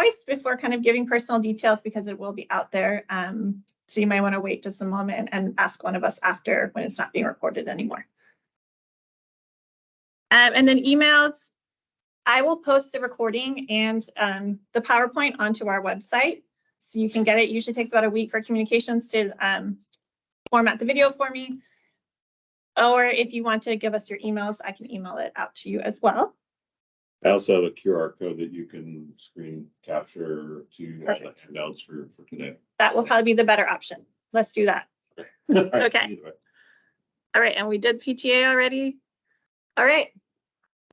twice before kind of giving personal details because it will be out there. So you might want to wait just a moment and ask one of us after when it's not being recorded anymore. And then emails, I will post the recording and the PowerPoint onto our website. So you can get it. It usually takes about a week for communications to format the video for me. Or if you want to give us your emails, I can email it out to you as well. I also have a QR code that you can screen capture to handouts for today. That will probably be the better option. Let's do that. Okay. All right. And we did PTA already. All right.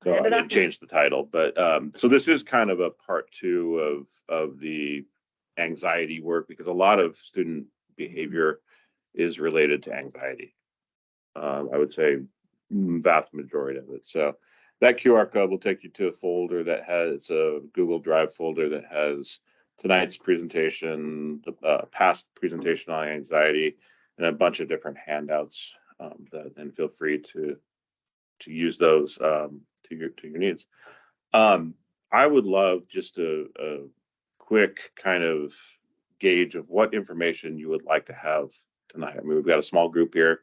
So I didn't change the title, but so this is kind of a part 2 of the anxiety work, because a lot of student behavior is related to anxiety. I would say vast majority of it. So that QR code will take you to a folder that has a Google Drive folder that has tonight's presentation, the past presentation on anxiety, and a bunch of different handouts. And feel free to use those to your needs. I would love just a quick kind of gauge of what information you would like to have tonight. I mean, we've got a small group here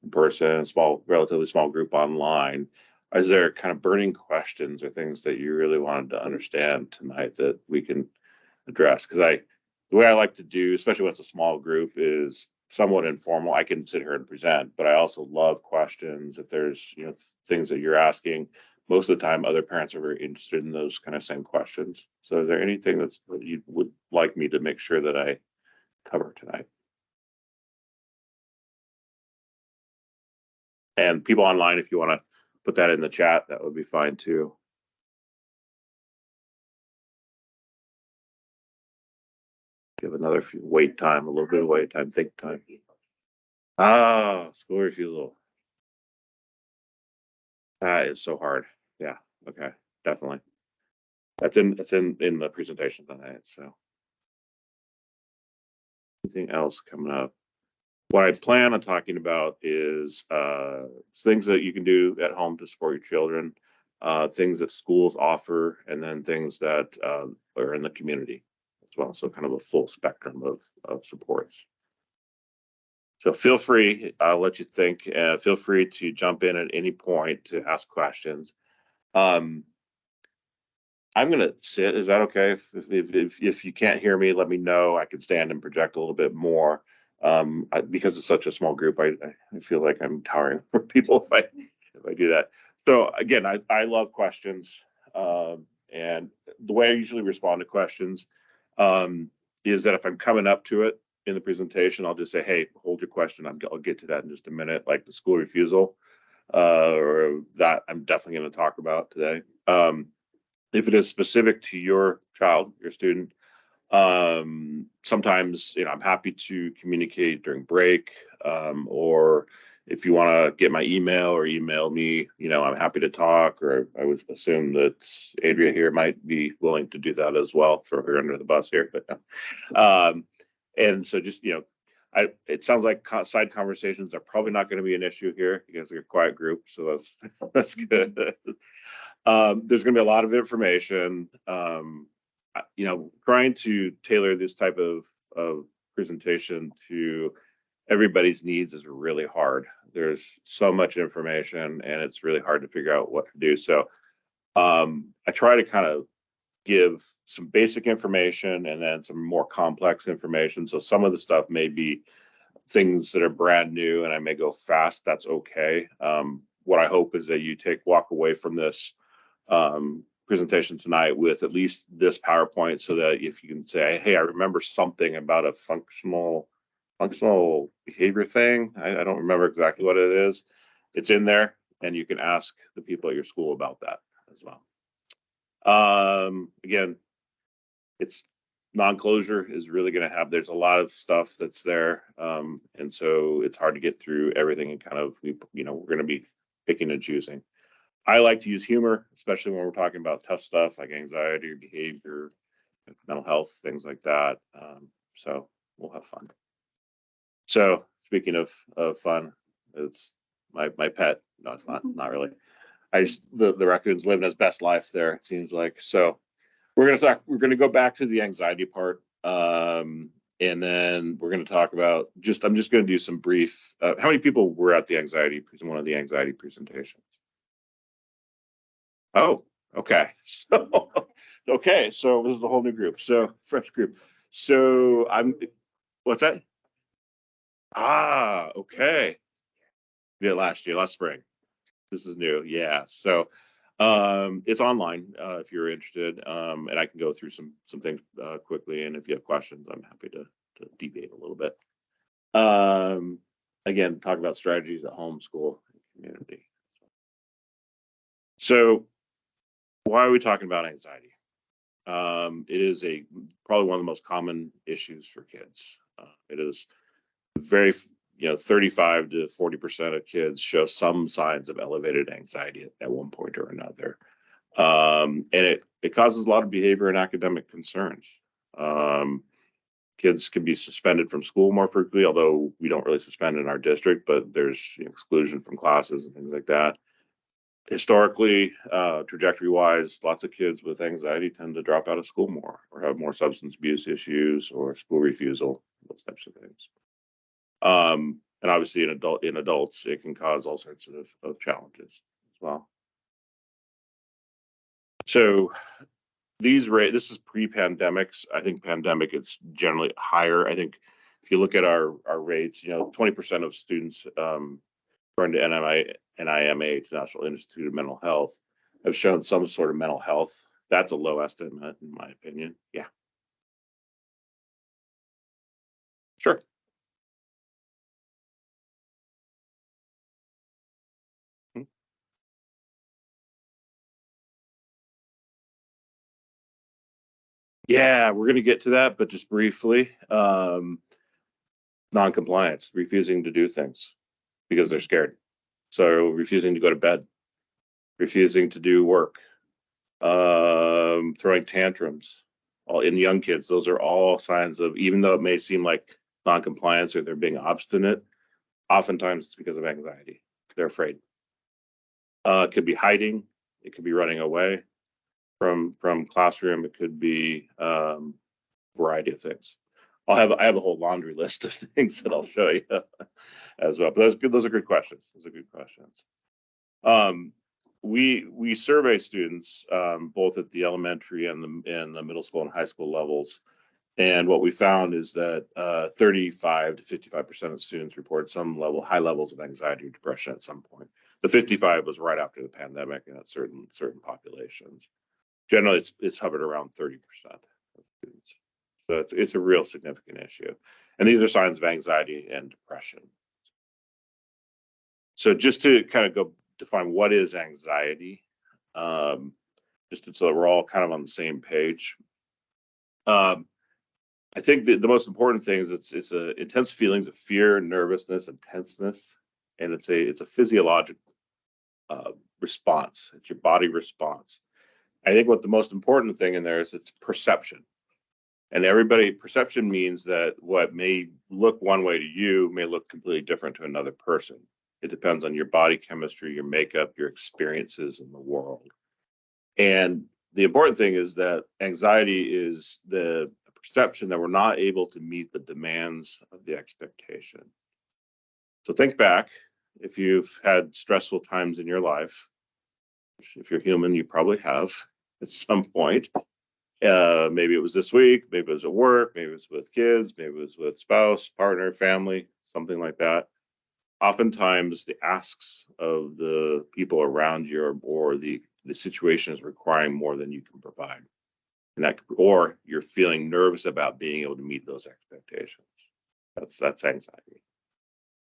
in person, relatively small group online. Is there kind of burning questions or things that you really wanted to understand tonight that we can address? Because the way I like to do, especially when it's a small group, is somewhat informal. I can sit here and present, but I also love questions. If there's things that you're asking, most of the time other parents are very interested in those kind of same questions. So is there anything that you would like me to make sure that I cover tonight? And people online, if you want to put that in the chat, that would be fine too. Give another wait time, a little bit of wait time, think time. School refusal. That is so hard. Yeah. Okay. Definitely. It's in the presentation tonight. So anything else coming up? What I plan on talking about is things that you can do at home to support your children, things that schools offer, and then things that are in the community as well. So kind of a full spectrum of supports. So feel free, I'll let you think, feel free to jump in at any point to ask questions. I'm going to sit. Is that okay? If you can't hear me, let me know. I can stand and project a little bit more. Because it's such a small group, I feel like I'm towering for people if I do that. So again, I love questions. And the way I usually respond to questions is that if I'm coming up to it in the presentation, I'll just say, hey, hold your question. I'll get to that in just a minute, like the school refusal, or that I'm definitely going to talk about today. If it is specific to your child, your student, sometimes I'm happy to communicate during break, or if you want to get my email or email me, I'm happy to talk. Or I would assume that Adria here might be willing to do that as well. Throw her under the bus here, but and so just it sounds like side conversations are probably not going to be an issue here because we're a quiet group, so that's good. There's going to be a lot of information. Trying to tailor this type of presentation to everybody's needs is really hard. There's so much information and it's really hard to figure out what to do. So I try to kind of give some basic information and then some more complex information. So some of the stuff may be things that are brand new and I may go fast. That's okay. What I hope is that you walk away from this presentation tonight with at least this PowerPoint, so that if you can say, hey, I remember something about a functional behavior thing. I don't remember exactly what it is. It's in there and you can ask the people at your school about that as well. Again, it's non-closure is really going to have, there's a lot of stuff that's there. And so it's hard to get through everything and kind of, we're going to be picking and choosing. I like to use humor, especially when we're talking about tough stuff like anxiety, behavior, mental health, things like that. So we'll have fun. So speaking of fun, it's my pet. No, it's not really. The raccoon's living his best life there, it seems like. So We're going to go back to the anxiety part. And then we're going to talk about I'm just going to do some brief, how many people were at the one of the anxiety presentations? Oh, okay. So, okay. So this is a whole new group. So fresh group. So what's that? Ah, okay. Yeah, last spring. This is new. Yeah. So, it's online, if you're interested. And I can go through some things, quickly. And if you have questions, I'm happy to debate a little bit. Again, talk about strategies at home, school, and community. So why are we talking about anxiety? It is probably one of the most common issues for kids. It is very, 35 to 40% of kids show some signs of elevated anxiety at one point or another. And it causes a lot of behavior and academic concerns. Kids can be suspended from school more frequently, although we don't really suspend in our district, but there's exclusion from classes and things like that. Historically, trajectory wise, lots of kids with anxiety tend to drop out of school more or have more substance abuse issues or school refusal, those types of things. And obviously in adults, it can cause all sorts of challenges as well. So this is pre-pandemics. I think pandemic, it's generally higher. I think if you look at our rates, 20% of students, according to NIMH, National Institute of Mental Health, have shown some sort of mental health. That's a low estimate, in my opinion. Yeah. Sure. Yeah, we're going to get to that, but just briefly, non-compliance, refusing to do things because they're scared. So refusing to go to bed, refusing to do work, throwing tantrums, all in young kids. Those are all signs of, even though it may seem like non-compliance or they're being obstinate, oftentimes it's because of anxiety. They're afraid. It could be hiding. It could be running away from classroom. It could be variety of things. I have a whole laundry list of things that I'll show you as well. But that's good. Those are good questions. We survey students, both at the elementary and the middle school and high school levels. And what we found is that 35 to 55% of students report high levels of anxiety or depression at some point. The 55 was right after the pandemic and at certain populations. Generally, it's hovered around 30% of students. So it's a real significant issue. And these are signs of anxiety and depression. So just to kind of go define what is anxiety, just so that we're all kind of on the same page. I think that the most important thing is it's a intense feelings of fear, nervousness, and tenseness, and it's a physiological response. It's your body response. I think what the most important thing in there is it's perception. And perception means that what may look one way to you may look completely different to another person. It depends on your body chemistry, your makeup, your experiences in the world. And the important thing is that anxiety is the perception that we're not able to meet the demands of the expectation. So think back, if you've had stressful times in your life, if you're human, you probably have at some point. Maybe it was this week, maybe it was at work, maybe it was with kids, maybe it was with spouse, partner, family, something like that. Oftentimes the asks of the people around you or the situation is requiring more than you can provide. Or you're feeling nervous about being able to meet those expectations. That's anxiety.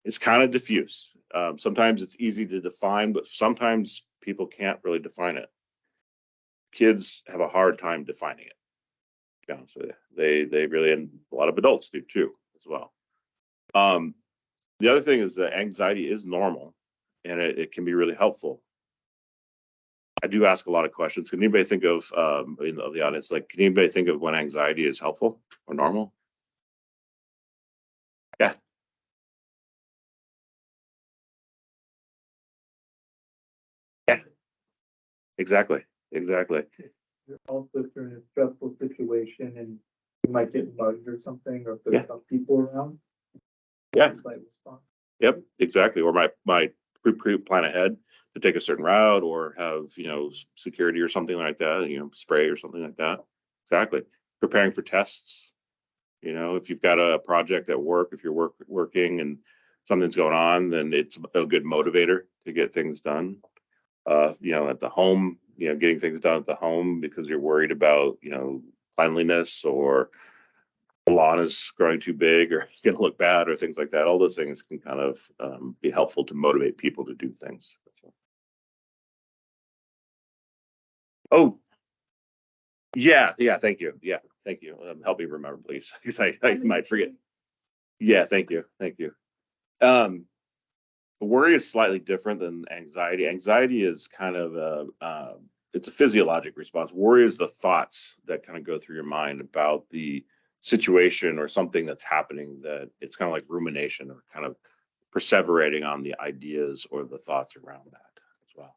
It's kind of diffuse. Sometimes it's easy to define, but sometimes people can't really define it. Kids have a hard time defining it. To be honest with you, they really, and a lot of adults do too, as well. The other thing is that anxiety is normal, and it can be really helpful. I do ask a lot of questions. Can anybody think of the audience? Like, can anybody think of when anxiety is helpful or normal? Yeah. Yeah. Exactly. Also, if you're in a stressful situation and you might get mugged or something, or if there's Yeah. some people around. Yeah. Like response. Yep, exactly. Or my plan ahead to take a certain route or have, you know, security or something like that, you know, spray or something like that. Exactly. Preparing for tests. You know, if you've got a project at work, if you're working and something's going on, then it's a good motivator to get things done. You know, at the home, you know, getting things done at the home because you're worried about, you know, cleanliness or the lawn is growing too big or it's going to look bad or things like that. All those things can kind of be helpful to motivate people to do things. So. Oh, yeah. Thank you. Yeah, thank you. Help me remember, please, because I might forget. Yeah, thank you. Um, Worry is slightly different than anxiety. Anxiety is kind of it's a physiologic response. Worry is the thoughts that kind of go through your mind about the situation or something that's happening, that it's kind of like rumination or kind of perseverating on the ideas or the thoughts around that as well.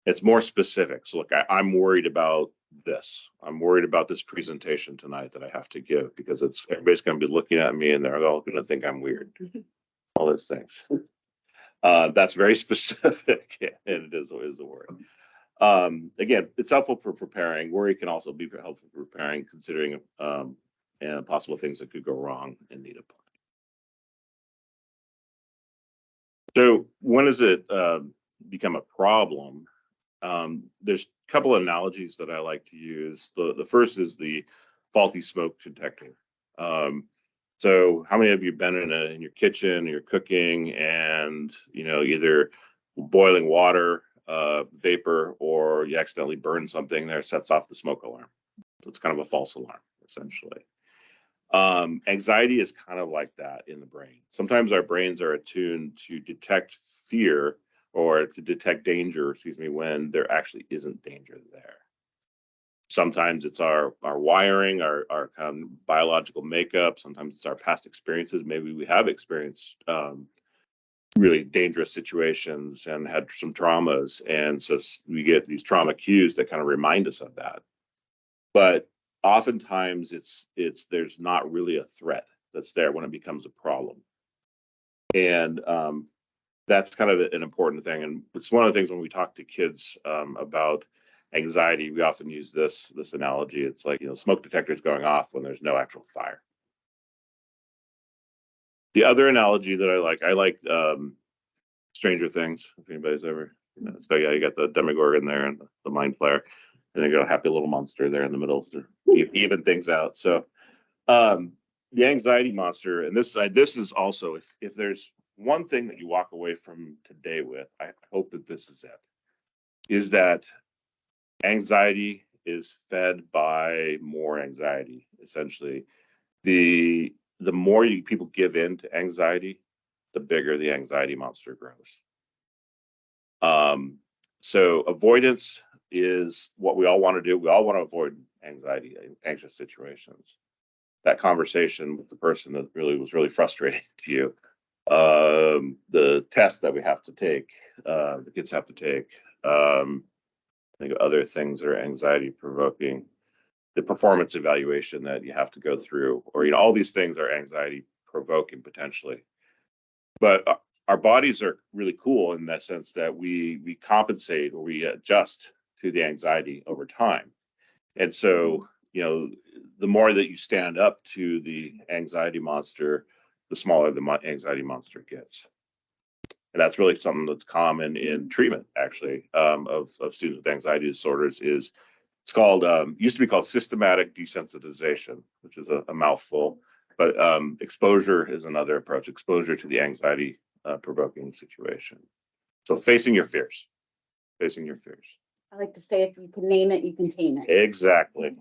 It's more specific. So look, I'm worried about this. I'm worried about this presentation tonight that I have to give because everybody's going to be looking at me and they're all going to think I'm weird. All those things. That's very specific, and it is a word. Again, it's helpful for preparing. Worry can also be helpful for preparing, considering and possible things that could go wrong and need a plan. So when does it become a problem? There's a couple of analogies that I like to use. The first is the faulty smoke detector. So how many of you been in your kitchen, you're cooking, and you know, either boiling water, vapor, or you accidentally burn something there, sets off the smoke alarm. So it's kind of a false alarm, essentially. Anxiety is kind of like that in the brain. Sometimes our brains are attuned to detect fear or to detect danger, excuse me, when there actually isn't danger there. Sometimes it's our wiring, our kind of biological makeup. Sometimes it's our past experiences. Maybe we have experienced really dangerous situations and had some traumas. And so we get these trauma cues that kind of remind us of that. But oftentimes there's not really a threat that's there when it becomes a problem. And that's kind of an important thing. And it's one of the things when we talk to kids about anxiety, we often use this analogy. It's like, you know, smoke detectors going off when there's no actual fire. The other analogy that I like Stranger Things, if anybody's ever, you know, so yeah, you got the Demogorgon there and the Mind Flayer, and then you got a happy little monster there in the middle to even things out. So the anxiety monster, and this is also, if there's one thing that you walk away from today with, I hope that this is it, is that anxiety is fed by more anxiety. Essentially, the more people give in to anxiety, the bigger the anxiety monster grows. So avoidance is what we all want to do. We all want to avoid anxiety, anxious situations. That conversation with the person that was really frustrating to you, the test that we have to take, the kids have to take. I think other things that are anxiety provoking, the performance evaluation that you have to go through, or, you know, all these things are anxiety provoking potentially. But our bodies are really cool in that sense that we compensate or we adjust to the anxiety over time. And so, you know, the more that you stand up to the anxiety monster, the smaller the anxiety monster gets. And that's really something that's common in treatment, actually, of students with anxiety disorders. It's called, used to be called systematic desensitization, which is a mouthful, but exposure is another approach, exposure to the anxiety provoking situation. So facing your fears. I like to say, if you can name it, you can tame it. Exactly.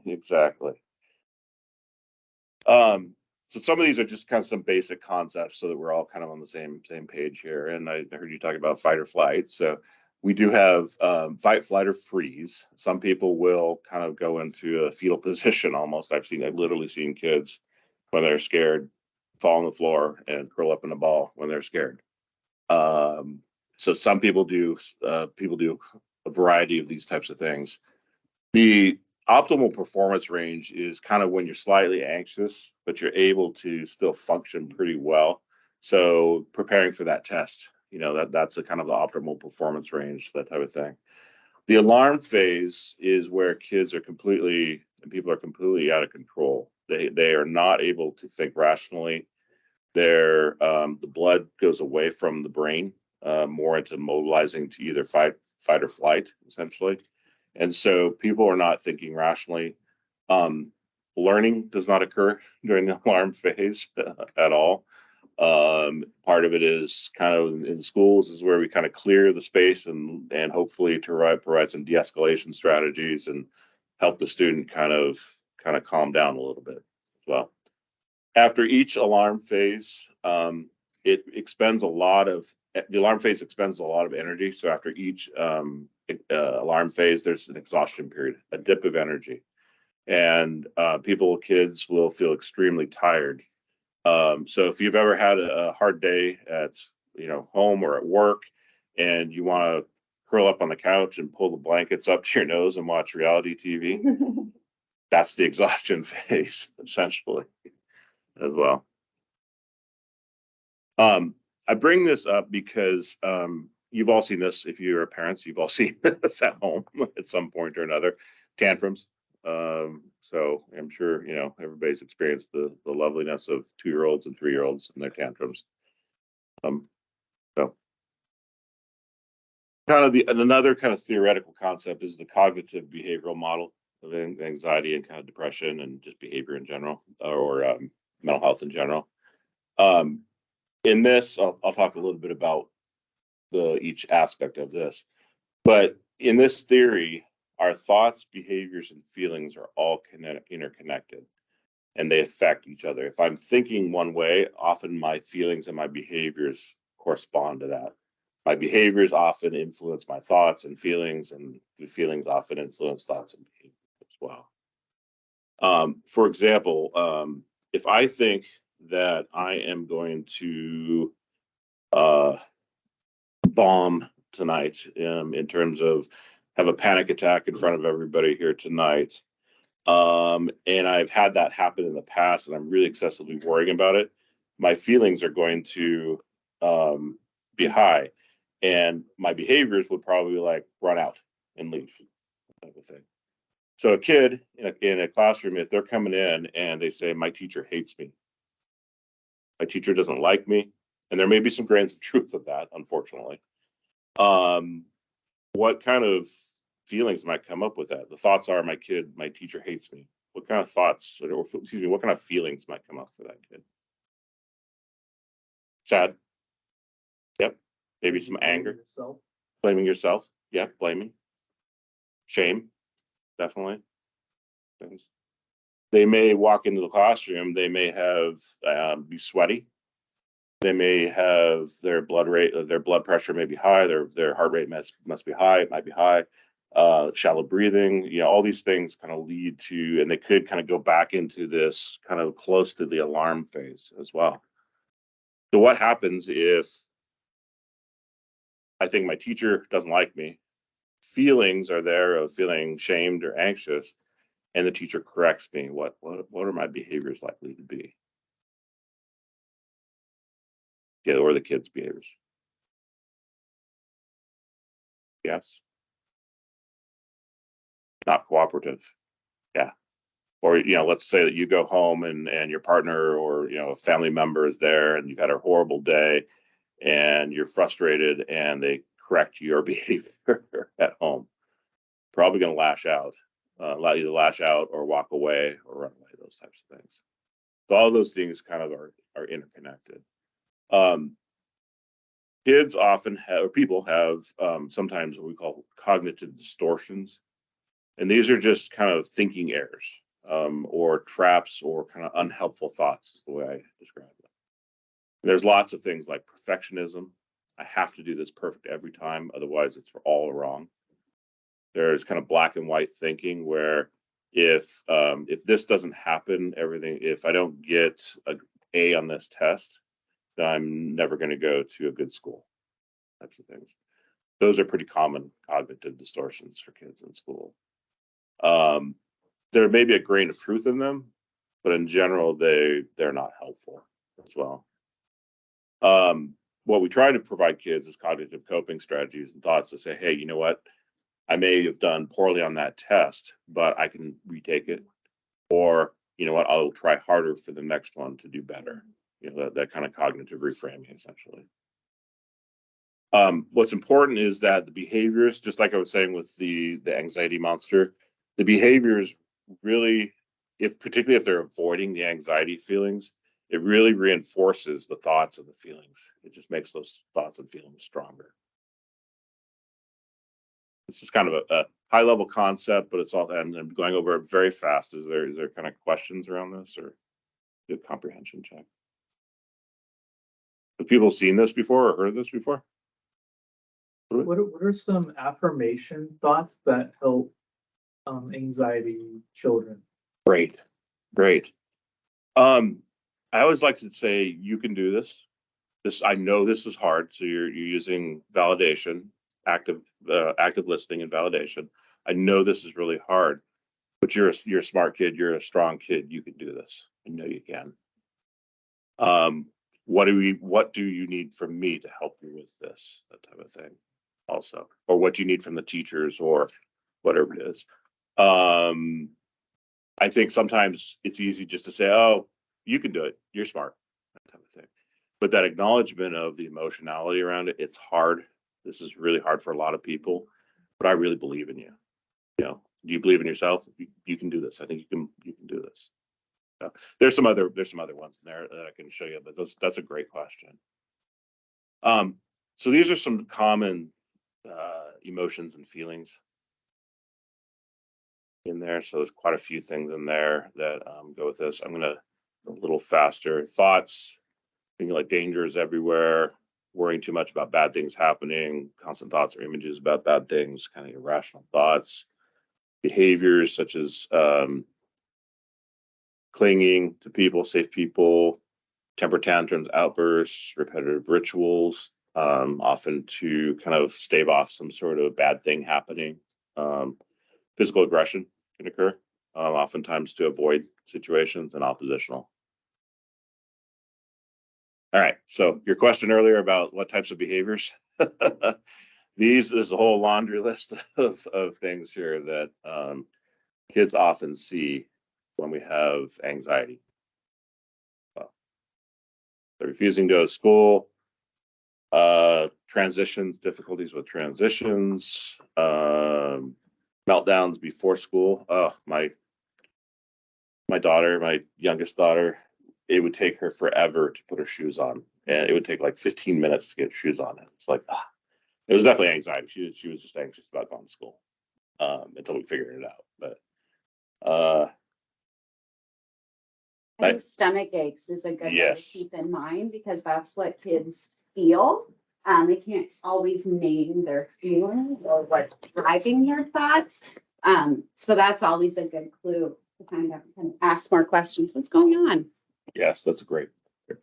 So some of these are just kind of some basic concepts so that we're all kind of on the same page here. And I heard you talking about fight or flight. So we do have fight, flight, or freeze. Some people will kind of go into a fetal position almost. I've literally seen kids when they're scared fall on the floor and curl up in a ball when they're scared. So some people do a variety of these types of things. The Optimal performance range is kind of when you're slightly anxious, but you're able to still function pretty well. So preparing for that test, that's a kind of the optimal performance range, that type of thing. The alarm phase is where kids are completely, and people are completely out of control. They are not able to think rationally. The blood goes away from the brain, more into mobilizing to either fight or flight, essentially. And so people are not thinking rationally. Learning does not occur during the alarm phase at all. Part of it is kind of in schools is where we kind of clear the space and hopefully to provide some de-escalation strategies and help the student kind of calm down a little bit as well. After each alarm phase, the alarm phase expends a lot of energy. So after each alarm phase, there's an exhaustion period, a dip of energy. And kids will feel extremely tired. So if you've ever had a hard day at home or at work, and you want to curl up on the couch and pull the blankets up to your nose and watch reality TV, that's the exhaustion phase, essentially, as well. I bring this up because you've all seen this. If you're parents, you've all seen this at home at some point or another. Tantrums. So I'm sure everybody's experienced the loveliness of 2-year-olds and 3-year-olds and their tantrums. So kind of another kind of theoretical concept is the cognitive behavioral model of anxiety and kind of depression and just behavior in general, or mental health in general. In this, I'll talk a little bit about each aspect of this. But in this theory, our thoughts, behaviors, and feelings are all interconnected, and they affect each other. If I'm thinking one way, often my feelings and my behaviors correspond to that. My behaviors often influence my thoughts and feelings, and the feelings often influence thoughts and behaviors as well. For example, if I think that I am going to bomb tonight, in terms of have a panic attack in front of everybody here tonight, and I've had that happen in the past, and I'm really excessively worrying about it, my feelings are going to be high, and my behaviors would probably like run out and leave, type of thing. So a kid in a classroom, if they're coming in and they say, my teacher hates me, my teacher doesn't like me, and there may be some grains of truth of that, unfortunately. What kind of feelings might come up with that? The thoughts are, my teacher hates me. What kind of thoughts, or excuse me, what kind of feelings might come up for that kid? Sad. Yep. Maybe some anger. Blaming yourself. Yeah, blaming. Shame. Definitely. Things. They may walk into the classroom, they may have be sweaty. They may have their blood pressure may be high, their heart rate must be high, it might be high, shallow breathing, all these things kind of lead to, and they could kind of go back into this kind of close to the alarm phase as well. So what happens if I think my teacher doesn't like me? Feelings are there of feeling shamed or anxious, and the teacher corrects me. What are my behaviors likely to be? Yeah, or the kids' behaviors. Yes. Not cooperative. Yeah. Or, let's say that you go home and your partner or, a family member is there and you've had a horrible day and you're frustrated and they correct your behavior at home. Probably going to lash out, either lash out or walk away or run away, those types of things. So all those things kind of are interconnected. Kids often have, or people have, sometimes what we call cognitive distortions. And these are just kind of thinking errors, or traps, or kind of unhelpful thoughts, is the way I describe them. There's lots of things like perfectionism. I have to do this perfect every time, otherwise it's all wrong. There's kind of black and white thinking where if this doesn't happen, if I don't get an A on this test, then I'm never going to go to a good school. Types of things. Those are pretty common cognitive distortions for kids in school. there may be a grain of truth in them, but in general, they're not helpful as well. What we try to provide kids is cognitive coping strategies and thoughts to say, hey, you know what? I may have done poorly on that test, but I can retake it. Or, you know what, I'll try harder for the next one to do better. You know, that kind of cognitive reframing, essentially. What's important is that the behaviors, just like I was saying with the anxiety monster, the behaviors really, particularly if they're avoiding the anxiety feelings, it really reinforces the thoughts and the feelings. It just makes those thoughts and feelings stronger. This is kind of a high level concept, but it's all, and I'm going over it very fast. Is there kind of questions around this, or do a comprehension check? Have people seen this before or heard of this before? What are some affirmation thoughts that help anxiety children? Great. I always like to say, you can do this. I know this is hard, so you're using validation, active listening and validation. I know this is really hard, but you're a smart kid. You're a strong kid. You can do this. I know you can. What do you need from me to help you with this? That type of thing, also, or what do you need from the teachers, or whatever it is. I think sometimes it's easy just to say, oh, you can do it. You're smart, that type of thing. But that acknowledgement of the emotionality around it, it's hard. This is really hard for a lot of people, but I really believe in you. You know, do you believe in yourself? You can do this. I think you can do this. So there's some other ones in there that I can show you, but that's a great question. So these are some common emotions and feelings in there. So there's quite a few things in there that go with this. I'm gonna a little faster. Thoughts, thinking like danger is everywhere, worrying too much about bad things happening, constant thoughts or images about bad things, kind of irrational thoughts, behaviors such as clinging to people, safe people, temper tantrums, outbursts, repetitive rituals, often to kind of stave off some sort of bad thing happening. Physical aggression can occur, oftentimes to avoid situations, and oppositional. All right, so your question earlier about what types of behaviors. These is a whole laundry list of things here that kids often see when we have anxiety. They're refusing to go to school, transitions, difficulties with transitions, meltdowns before school. Oh, my daughter, my youngest daughter, it would take her forever to put her shoes on, and it would take like 15 minutes to get shoes on. It was like, it was definitely anxiety. She was just anxious about going to school until we figured it out. But I think stomach aches is a good one to Yes. keep in mind, because that's what kids feel. They can't always name their feeling or what's driving their thoughts. So that's always a good clue to kind of ask more questions. What's going on? yes, that's a great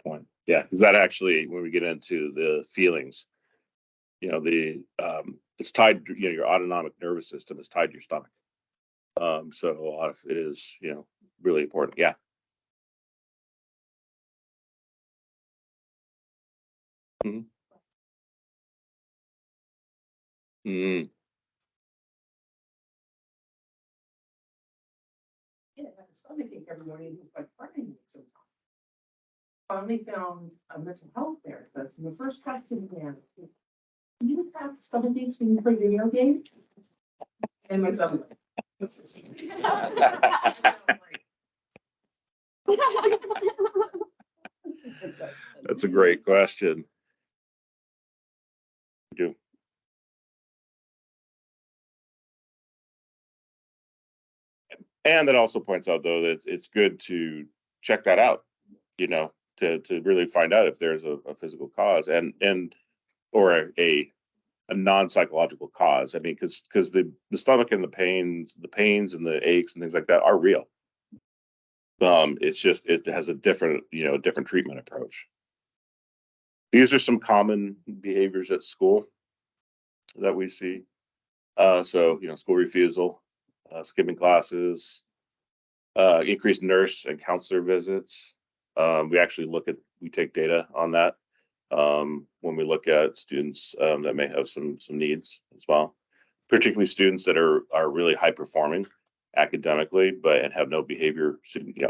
point. Yeah, because that actually, when we get into the feelings, you know, it's tied, you know, your autonomic nervous system is tied to your stomach. So a lot of it is, you know, really important. Yeah. Mm-hmm. Mm-hmm. Yeah, I had a stomach ache every morning, it was like crying sometimes. Finally found a mental health therapist, and the first question he asked me, "Do you have stomach aches when you play video games?" And my son That's a great question. Do. And that also points out, though, that it's good to check that out, you know, to really find out if there's a physical cause or a non-psychological cause. I mean, because the stomach and the pains and the aches and things like that are real. It's just, it has a different treatment approach. These are some common behaviors at school that we see. So, you know, school refusal, skipping classes, increased nurse and counselor visits. We take data on that when we look at students that may have some needs as well, particularly students that are really high performing academically, and have no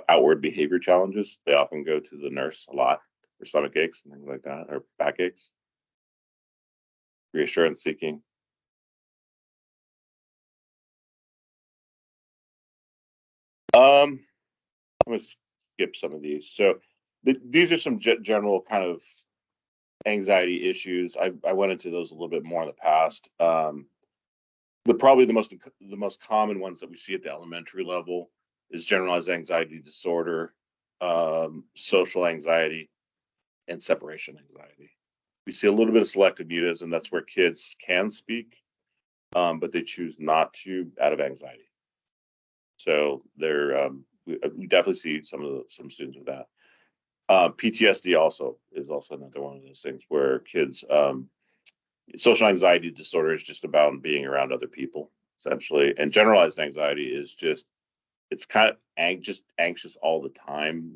outward behavior challenges. They often go to the nurse a lot for stomach aches and things like that, or backaches. Reassurance seeking. I'm gonna skip some of these. So these are some general kind of anxiety issues. I went into those a little bit more in the past. Probably the most common ones that we see at the elementary level is generalized anxiety disorder, social anxiety, and separation anxiety. We see a little bit of selective mutism. That's where kids can speak, but they choose not to out of anxiety. So we definitely see some students with that. PTSD is also another one of those things where kids, social anxiety disorder is just about being around other people, essentially. And generalized anxiety is it's kind of anxious all the time,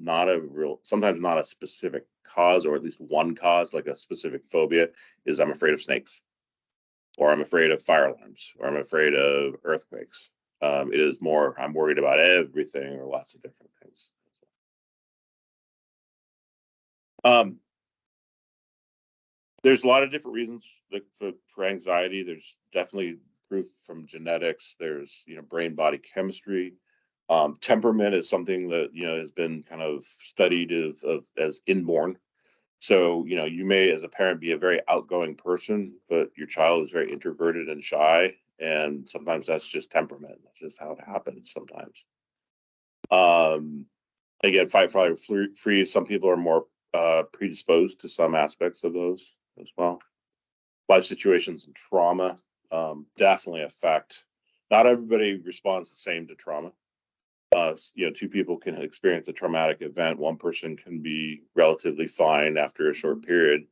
sometimes not a specific cause, or at least one cause, like a specific phobia is I'm afraid of snakes, or I'm afraid of fire alarms, or I'm afraid of earthquakes. It is more, I'm worried about everything or lots of different things. There's a lot of different reasons for anxiety. There's definitely proof from genetics. There's brain body chemistry. Temperament is something that has been kind of studied as inborn. So you may, as a parent, be a very outgoing person, but your child is very introverted and shy, and sometimes that's just temperament. That's just how it happens sometimes. Again, fight, flight, or freeze. Some people are more predisposed to some aspects of those as well. Life situations and trauma definitely affect. Not everybody responds the same to trauma. Two people can experience a traumatic event. One person can be relatively fine after a short period.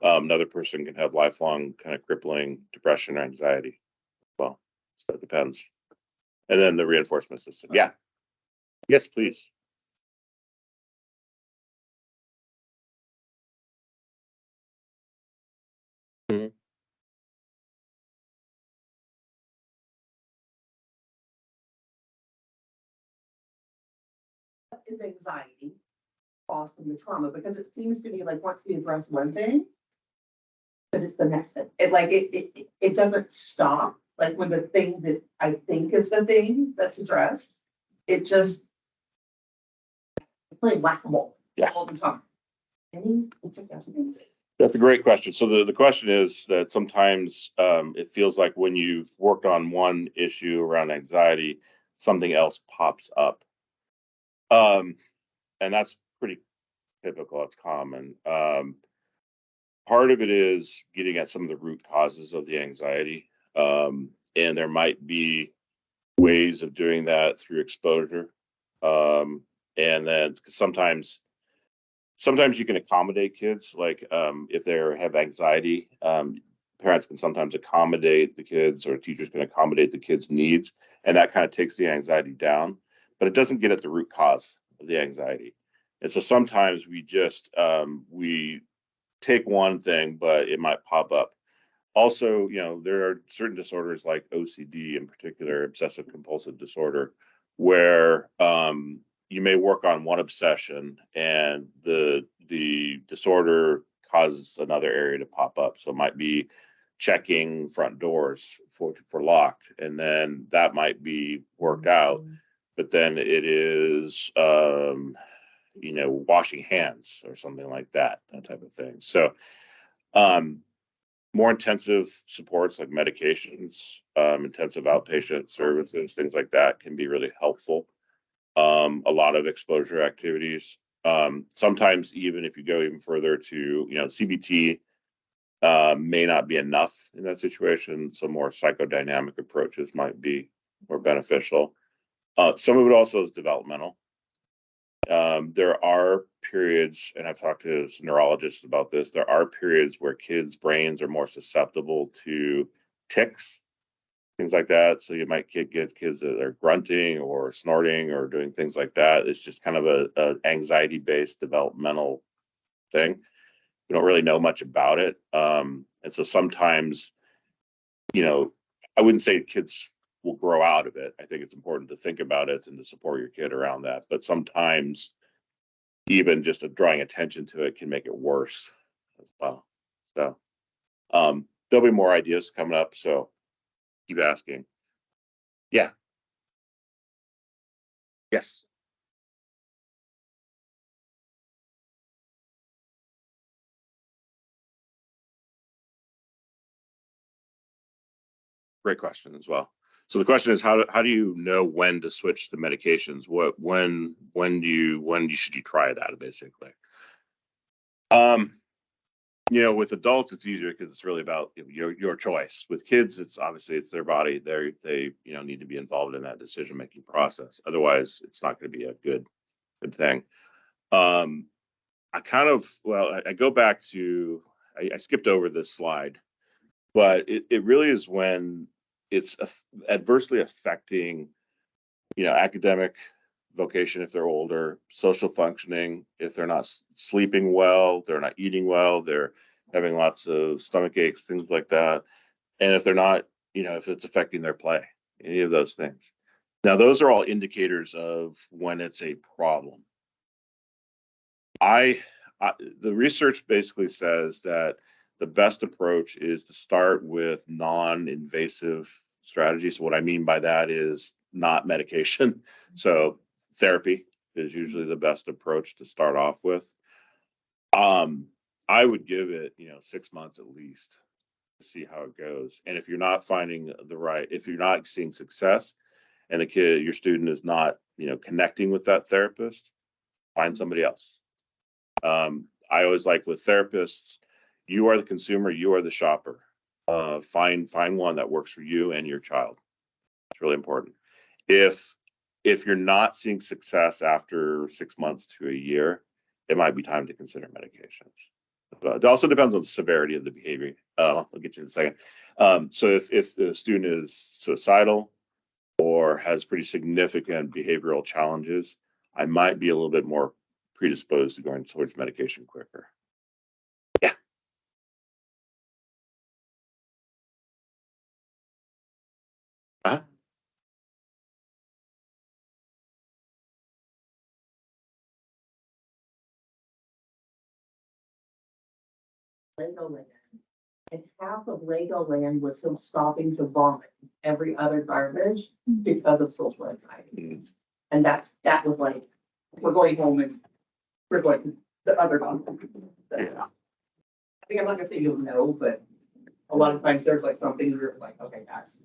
Another person can have lifelong kind of crippling depression or anxiety. Well, so it depends. And then the reinforcement system. Yeah. Yes, please. Mhm. What is anxiety caused from the trauma? Because it seems to me like once we address one thing, but it's the next thing. It doesn't stop. Like when the thing that I think is the thing that's addressed, it just playing whack-a-mole Yes. all the time. That's a great question. So the question is that sometimes it feels like when you've worked on one issue around anxiety, something else pops up. And that's pretty typical. It's common. Part of it is getting at some of the root causes of the anxiety. And there might be ways of doing that through exposure. And then sometimes you can accommodate kids, like if they have anxiety, parents can sometimes accommodate the kids, or teachers can accommodate the kids' needs, and that kind of takes the anxiety down, but it doesn't get at the root cause of the anxiety. And so sometimes we take one thing, but it might pop up. Also, there are certain disorders like OCD, in particular, obsessive compulsive disorder, where you may work on one obsession and the disorder causes another area to pop up. So it might be checking front doors for locked, and then that might be worked out. But then it is washing hands or something like that type of thing. So more intensive supports like medications, intensive outpatient services, things like that can be really helpful. A lot of exposure activities. Sometimes even if you go even further to, CBT may not be enough in that situation. Some more psychodynamic approaches might be more beneficial. Some of it also is developmental. There are periods, and I've talked to neurologists about this, there are periods where kids' brains are more susceptible to tics things like that. So you might get kids that are grunting or snorting or doing things like that. It's just kind of a anxiety-based developmental thing. We don't really know much about it. And so sometimes, you know, I wouldn't say kids will grow out of it. I think it's important to think about it and to support your kid around that. But sometimes even just drawing attention to it can make it worse as well. So there'll be more ideas coming up. So keep asking. Yeah. Yes. Great question as well. So the question is, how do you know when to switch the medications? When should you try that basically? You know, with adults it's easier because it's really about your choice. With kids, it's obviously it's their body. They need to be involved in that decision making process. Otherwise, it's not going to be a good thing. I go back to I skipped over this slide, but it really is when it's adversely affecting, academic vocation if they're older, social functioning if they're not sleeping well, they're not eating well, they're having lots of stomach aches, things like that, and if they're not, if it's affecting their play, any of those things. Now, those are all indicators of when it's a problem. The research basically says that the best approach is to start with non-invasive strategies. So what I mean by that is not medication. So therapy is usually the best approach to start off with. I would give it, 6 months at least to see how it goes. And if you're not finding if you're not seeing success and your student is not, connecting with that therapist, find somebody else. I always like with therapists, you are the consumer, you are the shopper. Find one that works for you and your child. It's really important. If you're not seeing success after 6 months to a year, it might be time to consider medications. But it also depends on the severity of the behavior. I'll get you in a second. So if the student is suicidal or has pretty significant behavioral challenges, I might be a little bit more predisposed to going towards medication quicker. Yeah. Uh-huh. Legoland. And half of Legoland was him stopping to vomit every other garbage because of social anxiety. And that was like, we're going home and we're going to the other one. Yeah. I think I'm not gonna say you'll know, but a lot of times there's like something you're like, okay, guys.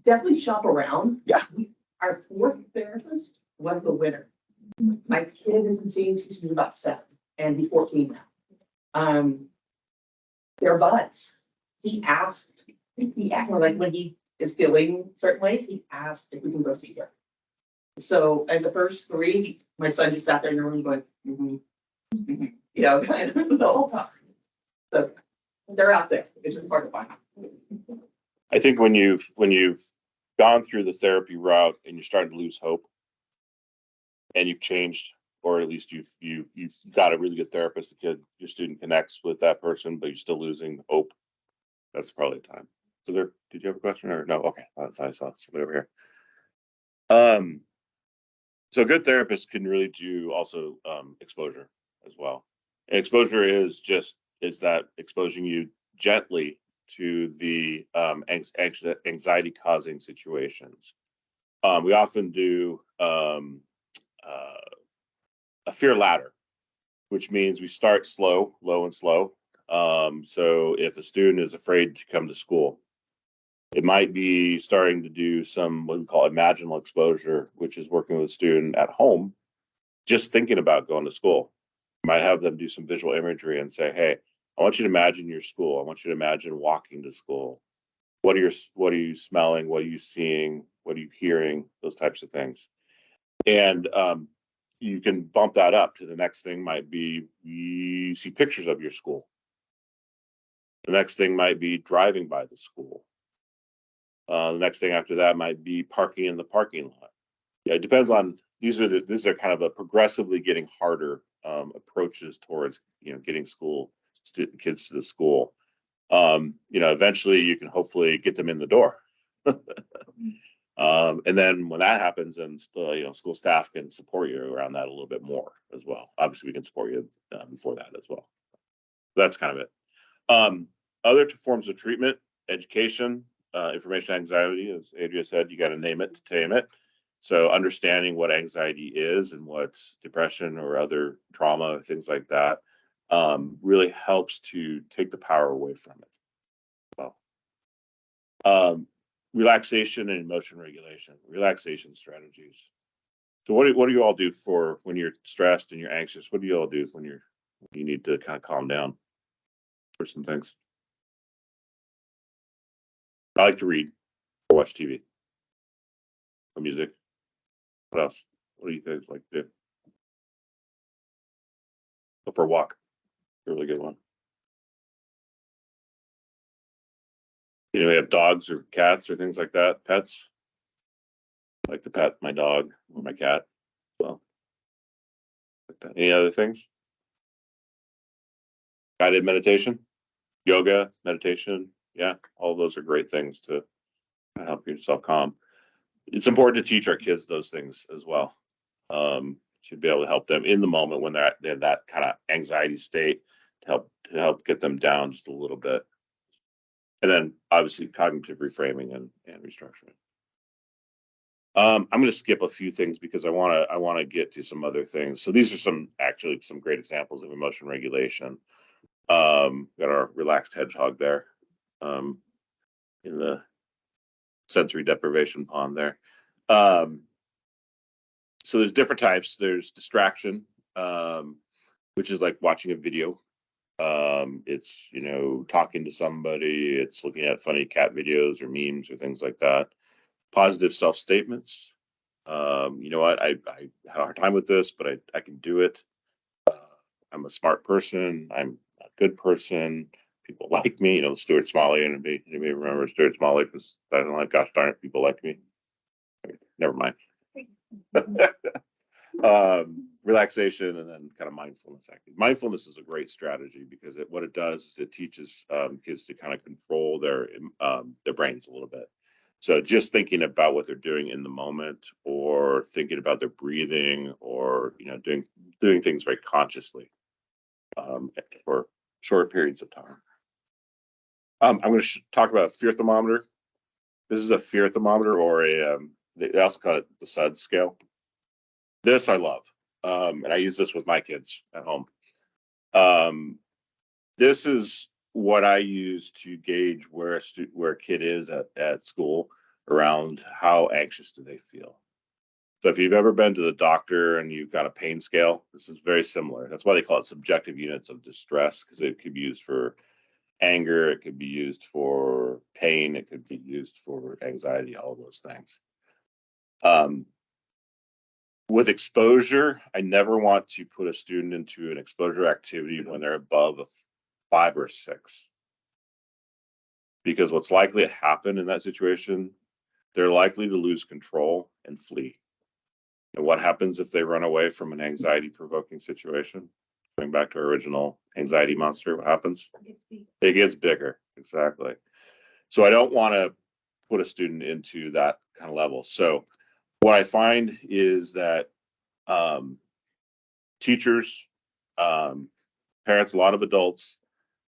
Definitely shop around. Yeah. Our fourth therapist was the winner. My kid has been seeing since he was about 7 and he's 14 now. They're buds. He asked like when he is feeling certain ways, he asked if we can go see her. So at the first 3, my son just sat there in the room going, kind of the whole time. So they're out there. It's just hard to find out. I think when you've gone through the therapy route and you're starting to lose hope, and you've changed, or at least you've got a really good therapist, your student connects with that person, but you're still losing hope, that's probably the time. So did you have a question or no? Okay, I saw somebody over here. So a good therapist can really do also exposure as well. And exposure is that exposing you gently to the anxiety causing situations. We often do a fear ladder, which means we start low and slow. So if a student is afraid to come to school, it might be starting to do some what we call imaginal exposure, which is working with a student at home, just thinking about going to school. You might have them do some visual imagery and say, hey, I want you to imagine your school. I want you to imagine walking to school. What are you smelling? What are you seeing? What are you hearing? Those types of things. And you can bump that up to the next thing might be you see pictures of your school. The next thing might be driving by the school. The next thing after that might be parking in the parking lot. Yeah, it depends on, these are kind of a progressively getting harder approaches towards, getting kids to the school. Eventually you can hopefully get them in the door. And then when that happens, then school staff can support you around that a little bit more as well. Obviously, we can support you before that as well. That's kind of it. Other forms of treatment, education, information anxiety, as Adria said, you got to name it to tame it. So understanding what anxiety is and what depression or other trauma, things like that, really helps to take the power away from it. Well, relaxation and emotion regulation, relaxation strategies. So what do you all do for when you're stressed and you're anxious? What do you all do when you need to kind of calm down for some things? I like to read or watch TV or music. What else? What do you guys like to do? Go for a walk. A really good one. We have dogs or cats or things like that, pets. I like to pet my dog or my cat. Well, any other things? Guided meditation, yoga, meditation. Yeah, all of those are great things to help yourself calm. It's important to teach our kids those things as well. To be able to help them in the moment when they have that kind of anxiety state, to help get them down just a little bit. And then obviously cognitive reframing and restructuring. I'm going to skip a few things because I want to get to some other things. So these are some great examples of emotion regulation. Got our relaxed hedgehog there, in the sensory deprivation pond there. So there's different types. There's distraction, which is like watching a video. It's talking to somebody. It's looking at funny cat videos or memes or things like that. Positive self-statements. You know what? I had a hard time with this, but I can do it. I'm a smart person. I'm a good person. People like me. Stuart Smalley. Anybody remember Stuart Smalley? Because I don't like, gosh darn it, people like me. Okay, never mind. Relaxation and then kind of mindfulness. Mindfulness is a great strategy because what it does is it teaches kids to kind of control their brains a little bit. So just thinking about what they're doing in the moment, or thinking about their breathing, or doing things very consciously for short periods of time. I'm going to talk about a fear thermometer. This is a fear thermometer, or they also call it the SUD scale. This I love, and I use this with my kids at home. This is what I use to gauge where a kid is at school around how anxious do they feel. So if you've ever been to the doctor and you've got a pain scale, this is very similar. That's why they call it subjective units of distress, because it could be used for anger, it could be used for pain, it could be used for anxiety, all of those things. With exposure, I never want to put a student into an exposure activity when they're above a 5 or 6. Because what's likely to happen in that situation, they're likely to lose control and flee. And what happens if they run away from an anxiety-provoking situation? Going back to our original anxiety monster, what happens? It gets bigger, exactly. So I don't want to put a student into that kind of level. So what I find is that teachers, parents, a lot of adults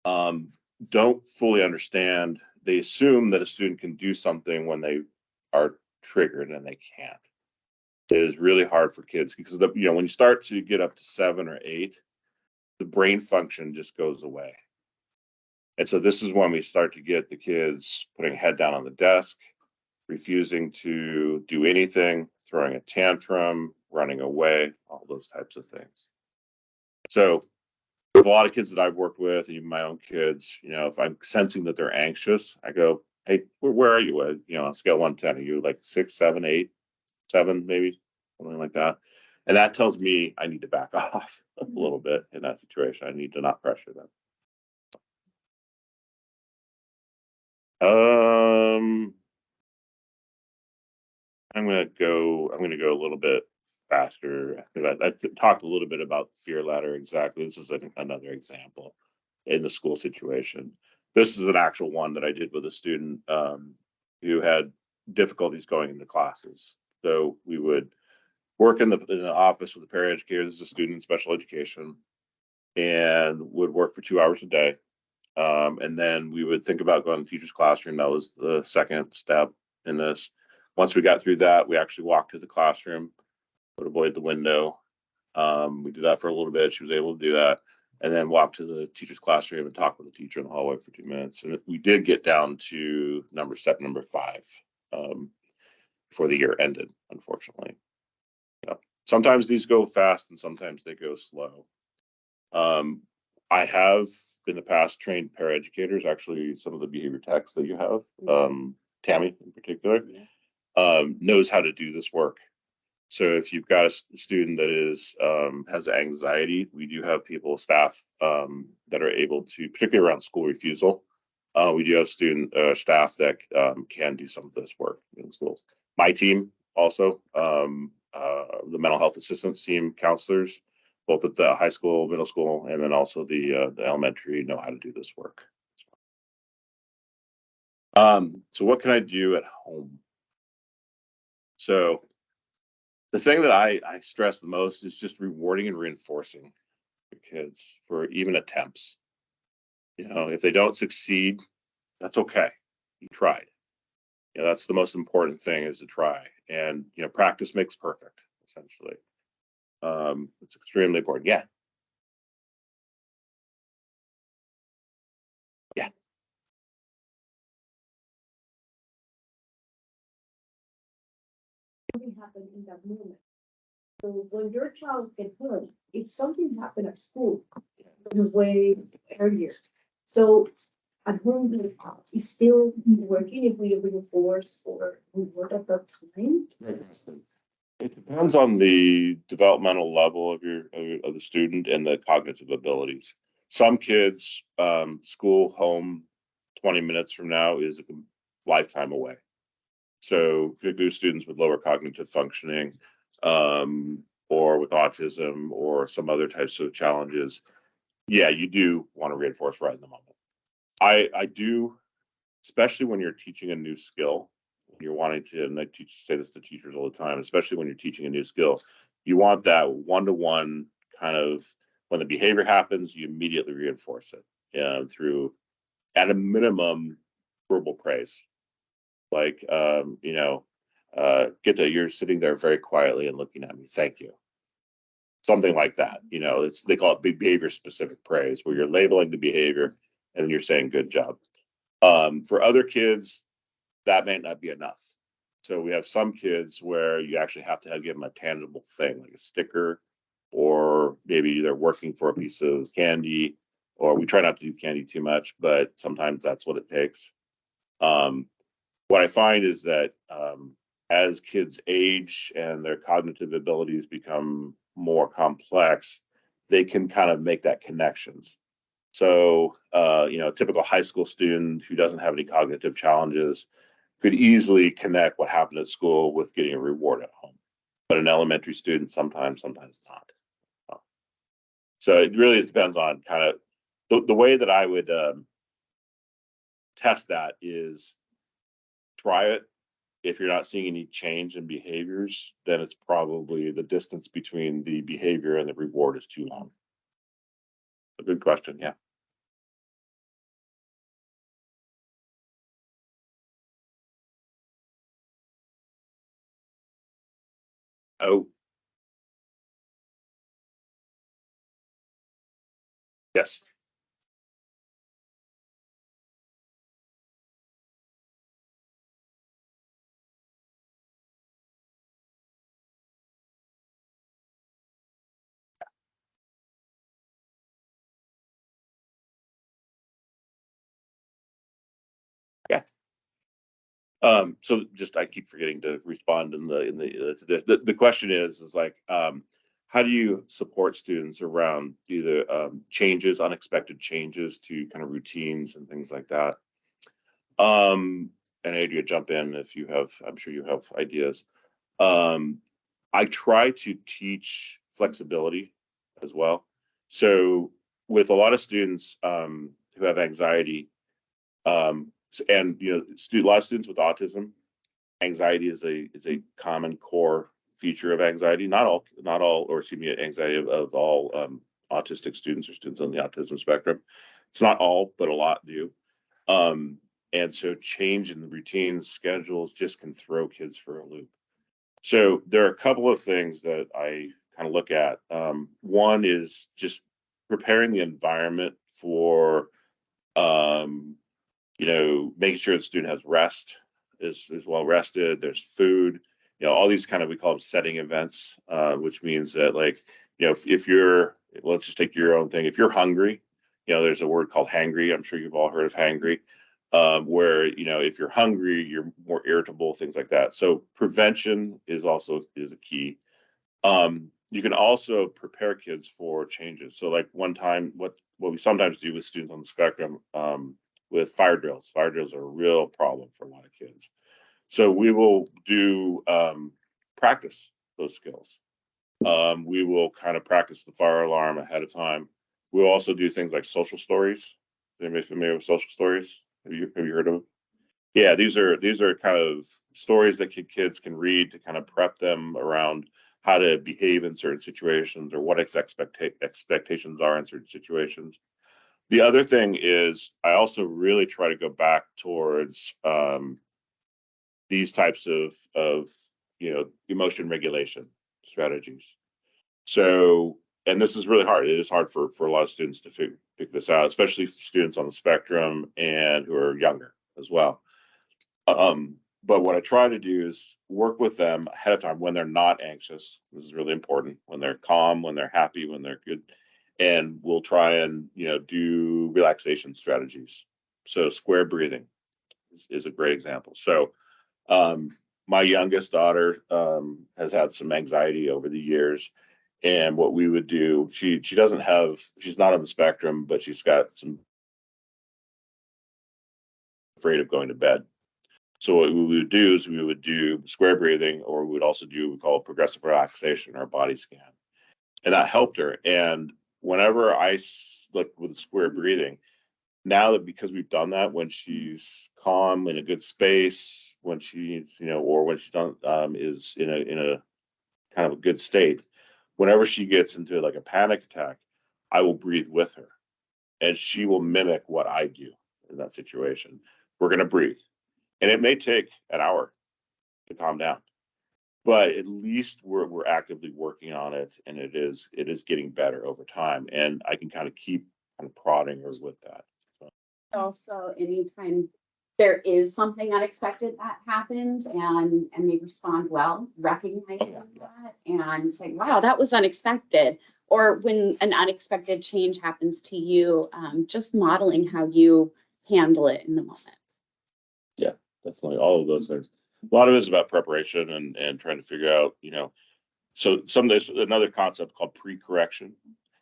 don't fully understand. They assume that a student can do something when they are triggered, and they can't. It is really hard for kids because when you start to get up to 7 or 8, the brain function just goes away. And so this is when we start to get the kids putting head down on the desk, refusing to do anything, throwing a tantrum, running away, all those types of things. So with a lot of kids that I've worked with, even my own kids, if I'm sensing that they're anxious, I go, hey, where are you? On a scale of 1 to 10, are you like 6, 7, 8, 7, maybe something like that? And that tells me I need to back off a little bit in that situation. I need to not pressure them. I'm gonna go a little bit faster. I talked a little bit about fear ladder. Exactly. This is another example in the school situation. This is an actual one that I did with a student who had difficulties going into classes. So we would work in the office with the paraeducator. This is a student in special education, and would work for 2 hours a day. And then we would think about going to the teacher's classroom. That was the second step in this. Once we got through that, we actually walked to the classroom, would avoid the window. We did that for a little bit. She was able to do that. And then walk to the teacher's classroom and talk with the teacher in the hallway for 2 minutes. And we did get down to step number 5 before the year ended, unfortunately. Yeah. Sometimes these go fast and sometimes they go slow. I have in the past trained paraeducators, actually some of the behavior techs that you have, Tammy in particular, knows how to do this work. So if you've got a student that is has anxiety, we do have staff that are able to, particularly around school refusal. We do have staff that can do some of this work in schools. My team also, the mental health assistance team, counselors, both at the high school, middle school, and then also the elementary, know how to do this work. So what can I do at home? So the thing that I stress the most is just rewarding and reinforcing your kids for even attempts. If they don't succeed, that's okay. You tried. That's the most important thing, is to try. And practice makes perfect, essentially. It's extremely important. Yeah. Yeah. Something happened in that moment. So when your child get hurt, if something happened at school, in a way earlier. So at home, is still working if we reinforce or reward at that time. It depends on the developmental level of the student and the cognitive abilities. Some kids, school, home, 20 minutes from now is a lifetime away. So those students with lower cognitive functioning, or with autism or some other types of challenges, yeah, you do want to reinforce right in the moment. I do, especially when you're teaching a new skill. You're wanting to, and I say this to teachers all the time, especially when you're teaching a new skill, you want that one-to-one kind of, when the behavior happens, you immediately reinforce it through, at a minimum, verbal praise. Like, you're sitting there very quietly and looking at me, thank you. Something like that. They call it behavior specific praise, where you're labeling the behavior and you're saying good job. For other kids, that may not be enough. So we have some kids where you actually have to give them a tangible thing, like a sticker, or maybe they're working for a piece of candy, or we try not to do candy too much, but sometimes that's what it takes. What I find is that as kids age and their cognitive abilities become more complex, they can kind of make that connections. So, a typical high school student who doesn't have any cognitive challenges could easily connect what happened at school with getting a reward at home. But an elementary student, sometimes not. So it really depends on kind of the way that I would test that is try it. If you're not seeing any change in behaviors, then it's probably the distance between the behavior and the reward is too long. A good question. Yeah. Oh, yes. Yeah. So just, I keep forgetting to respond to this. The question is like, how do you support students around either changes, unexpected changes to kind of routines and things like that? And Adria, jump in if you have, I'm sure you have ideas. I try to teach flexibility as well. So with a lot of students who have anxiety, and a lot of students with autism, anxiety is a common core feature of anxiety. Not all, or excuse me, anxiety of all autistic students or students on the autism spectrum. It's not all, but a lot do. And so change in the routines, schedules just can throw kids for a loop. So there are a couple of things that I kind of look at. One is just preparing the environment for, making sure the student has rest, is well rested. There's food, all these kind of, we call them setting events, which means that if you're, let's just take your own thing. If you're hungry, there's a word called hangry. I'm sure you've all heard of hangry. Where if you're hungry, you're more irritable, things like that. So prevention is a key. You can also prepare kids for changes. So like one time, what we sometimes do with students on the spectrum, with fire drills. Fire drills are a real problem for a lot of kids. So we will do practice those skills. We will kind of practice the fire alarm ahead of time. We'll also do things like social stories. Anybody familiar with social stories? Have you heard of them? Yeah, these are kind of stories that kids can read to kind of prep them around how to behave in certain situations or what expectations are in certain situations. The other thing is I also really try to go back towards these types of emotion regulation strategies. So, and this is really hard. It is hard for a lot of students to figure this out, especially students on the spectrum and who are younger as well. But what I try to do is work with them ahead of time when they're not anxious. This is really important. When they're calm, when they're happy, when they're good. And we'll try and, do relaxation strategies. So square breathing is a great example. So my youngest daughter has had some anxiety over the years. And what we would do, she's not on the spectrum, but she's got some afraid of going to bed. So what we would do is we would do square breathing, or we would also do what we call progressive relaxation or body scan. And that helped her. And whenever I look with square breathing, now that because we've done that, when she's calm in a good space, when she's, or when she's done is in a kind of a good state, whenever she gets into like a panic attack, I will breathe with her and she will mimic what I do in that situation. We're going to breathe. And it may take an hour to calm down, but at least we're actively working on it, and it is getting better over time. And I can kind of keep prodding her with that. Also, anytime there is something unexpected that happens and they respond well, recognizing that and saying, wow, that was unexpected. Or when an unexpected change happens to you, just modeling how you handle it in the moment. Yeah, definitely. All of those things. A lot of it is about preparation and trying to figure out, so there's another concept called pre-correction.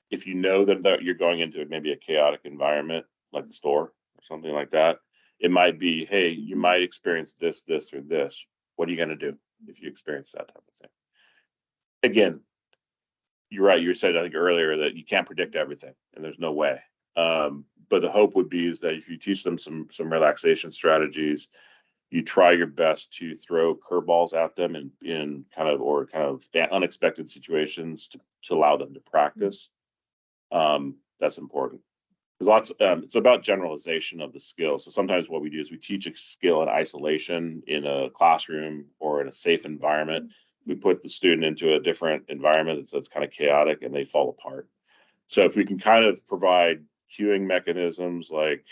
If you know that you're going into maybe a chaotic environment like the store or something like that, it might be, hey, you might experience this, or this. What are you going to do if you experience that type of thing? Again, you're right. You said, I think earlier, that you can't predict everything, and there's no way. But the hope would be is that if you teach them some relaxation strategies, you try your best to throw curveballs at them in kind of unexpected situations to allow them to practice. That's important. Because it's about generalization of the skill. So sometimes what we do is we teach a skill in isolation in a classroom or in a safe environment. We put the student into a different environment that's kind of chaotic and they fall apart. So if we can kind of provide cueing mechanisms, like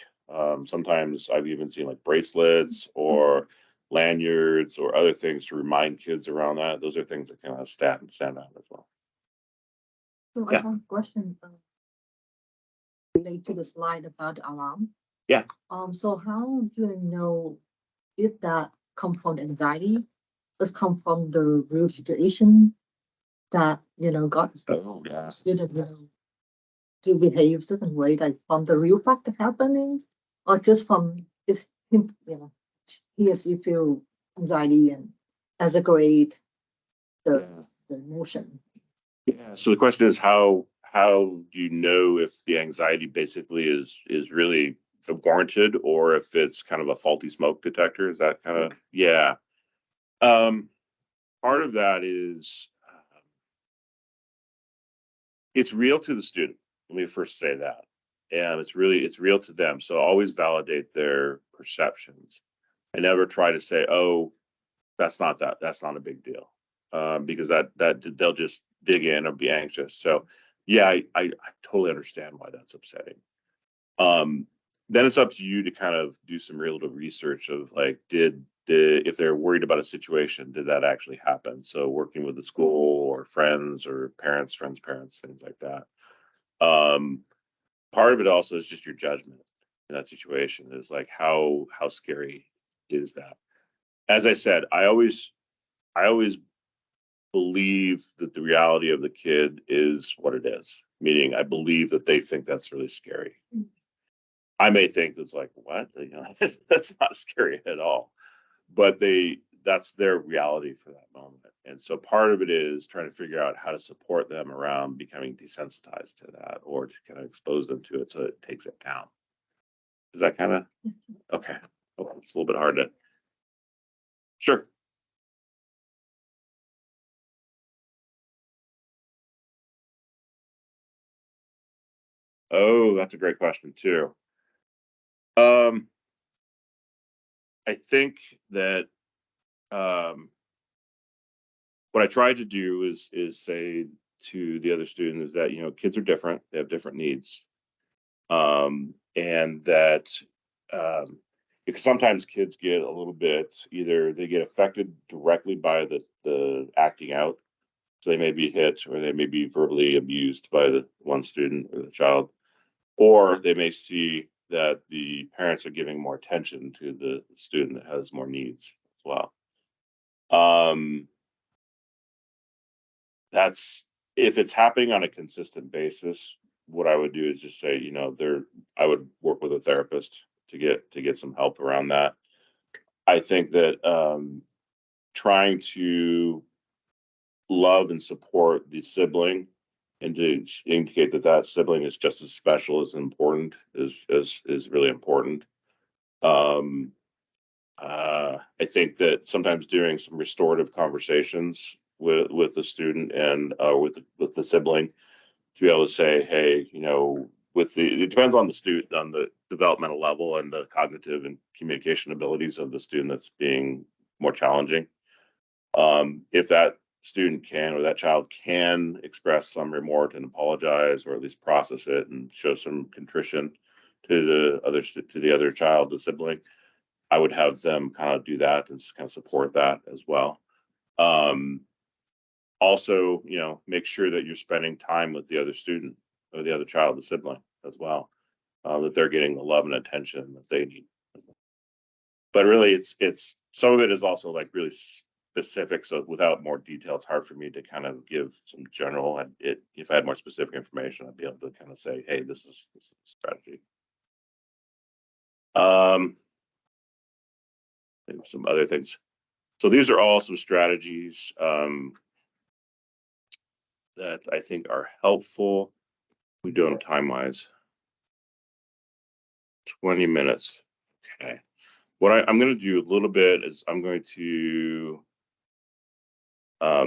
sometimes I've even seen like bracelets or lanyards or other things to remind kids around that. Those are things that kind of stand out as well. So I have a question related to the slide about the alarm. Yeah. So how do you know if that come from anxiety, or come from the real situation that got student to behave certain way, like from the real fact happening, or just from him, he or she feel anxiety and as a grade the emotion. Yeah, so the question is how do you know if the anxiety basically is really warranted or if it's kind of a faulty smoke detector? Is that kind of yeah. Part of that is it's real to the student. Let me first say that. And it's real to them. So always validate their perceptions. I never try to say, oh, that's not a big deal. Because that they'll just dig in or be anxious. So yeah, I totally understand why that's upsetting. Then it's up to you to kind of do some real research of like, did if they're worried about a situation, did that actually happen? So working with the school or friends or parents, parents, things like that. Part of it also is just your judgment in that situation is like how scary is that? As I said, I always believe that the reality of the kid is what it is, meaning I believe that they think that's really scary. I may think it's like, what? You know, that's not scary at all. But that's their reality for that moment. And so part of it is trying to figure out how to support them around becoming desensitized to that or to kind of expose them to it so it takes it down. Is that kind of okay? Oh, it's a little bit hard to sure. Oh, that's a great question too. I think that what I tried to do is say to the other student is that kids are different, they have different needs, and that because sometimes kids get a little bit either they get affected directly by the acting out, so they may be hit or they may be verbally abused by the one student or the child, or they may see that the parents are giving more attention to the student that has more needs as well. That's if it's happening on a consistent basis, what I would do is just say, I would work with a therapist to get some help around that. I think that trying to love and support the sibling and to indicate that that sibling is just as special as important is really important. Um, I think that sometimes doing some restorative conversations with the student and with the sibling to be able to say, hey, it depends on the student, on the developmental level and the cognitive and communication abilities of the student that's being more challenging. If that student can or that child can express some remorse and apologize or at least process it and show some contrition to the other child, the sibling, I would have them kind of do that and kind of support that as well. Also, make sure that you're spending time with the other student or the other child, the sibling as well, that they're getting the love and attention that they need. But really, it's some of it is also like really specific. So without more detail, it's hard for me to kind of give some general. If I had more specific information, I'd be able to kind of say, hey, this is a strategy. Maybe some other things. So these are all some strategies that I think are helpful. We do them time wise. 20 minutes. Okay. What I'm going to do a little bit is I'm going to.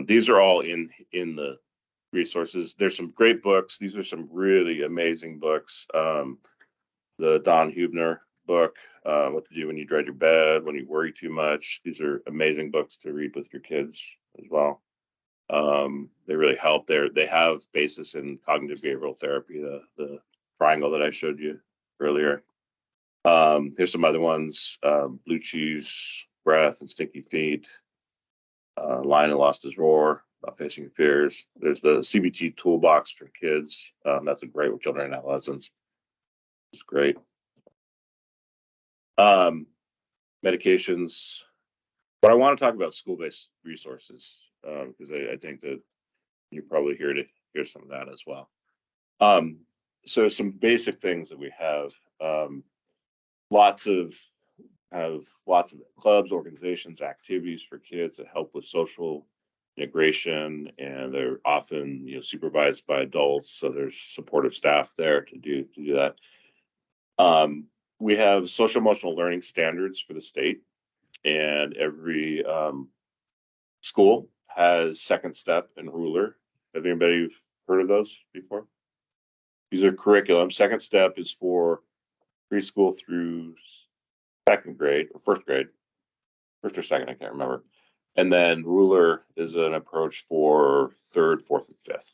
These are all in the resources. There's some great books. These are some really amazing books. The Don Huebner book, What to Do When You Dread Your Bed, When You Worry Too Much. These are amazing books to read with your kids as well. They really help. They have basis in cognitive behavioral therapy, the triangle that I showed you earlier. Here's some other ones: Blue Cheese Breath and Stinky Feet, Lion That Lost His Roar, About Facing Your Fears. There's the CBT Toolbox for Kids. That's a great with children and adolescents. It's great. Medications. But I want to talk about school-based resources because I think that you're probably here to hear some of that as well. So some basic things that we have. Lots of clubs, organizations, activities for kids that help with social integration, and they're often, you know, supervised by adults, so there's supportive staff there to do that. We have social emotional learning standards for the state, and every school has Second Step and Ruler. Have anybody heard of those before? These are curriculum. Second Step is for preschool through second grade or first grade, first or second, I can't remember. And then Ruler is an approach for third, fourth, and fifth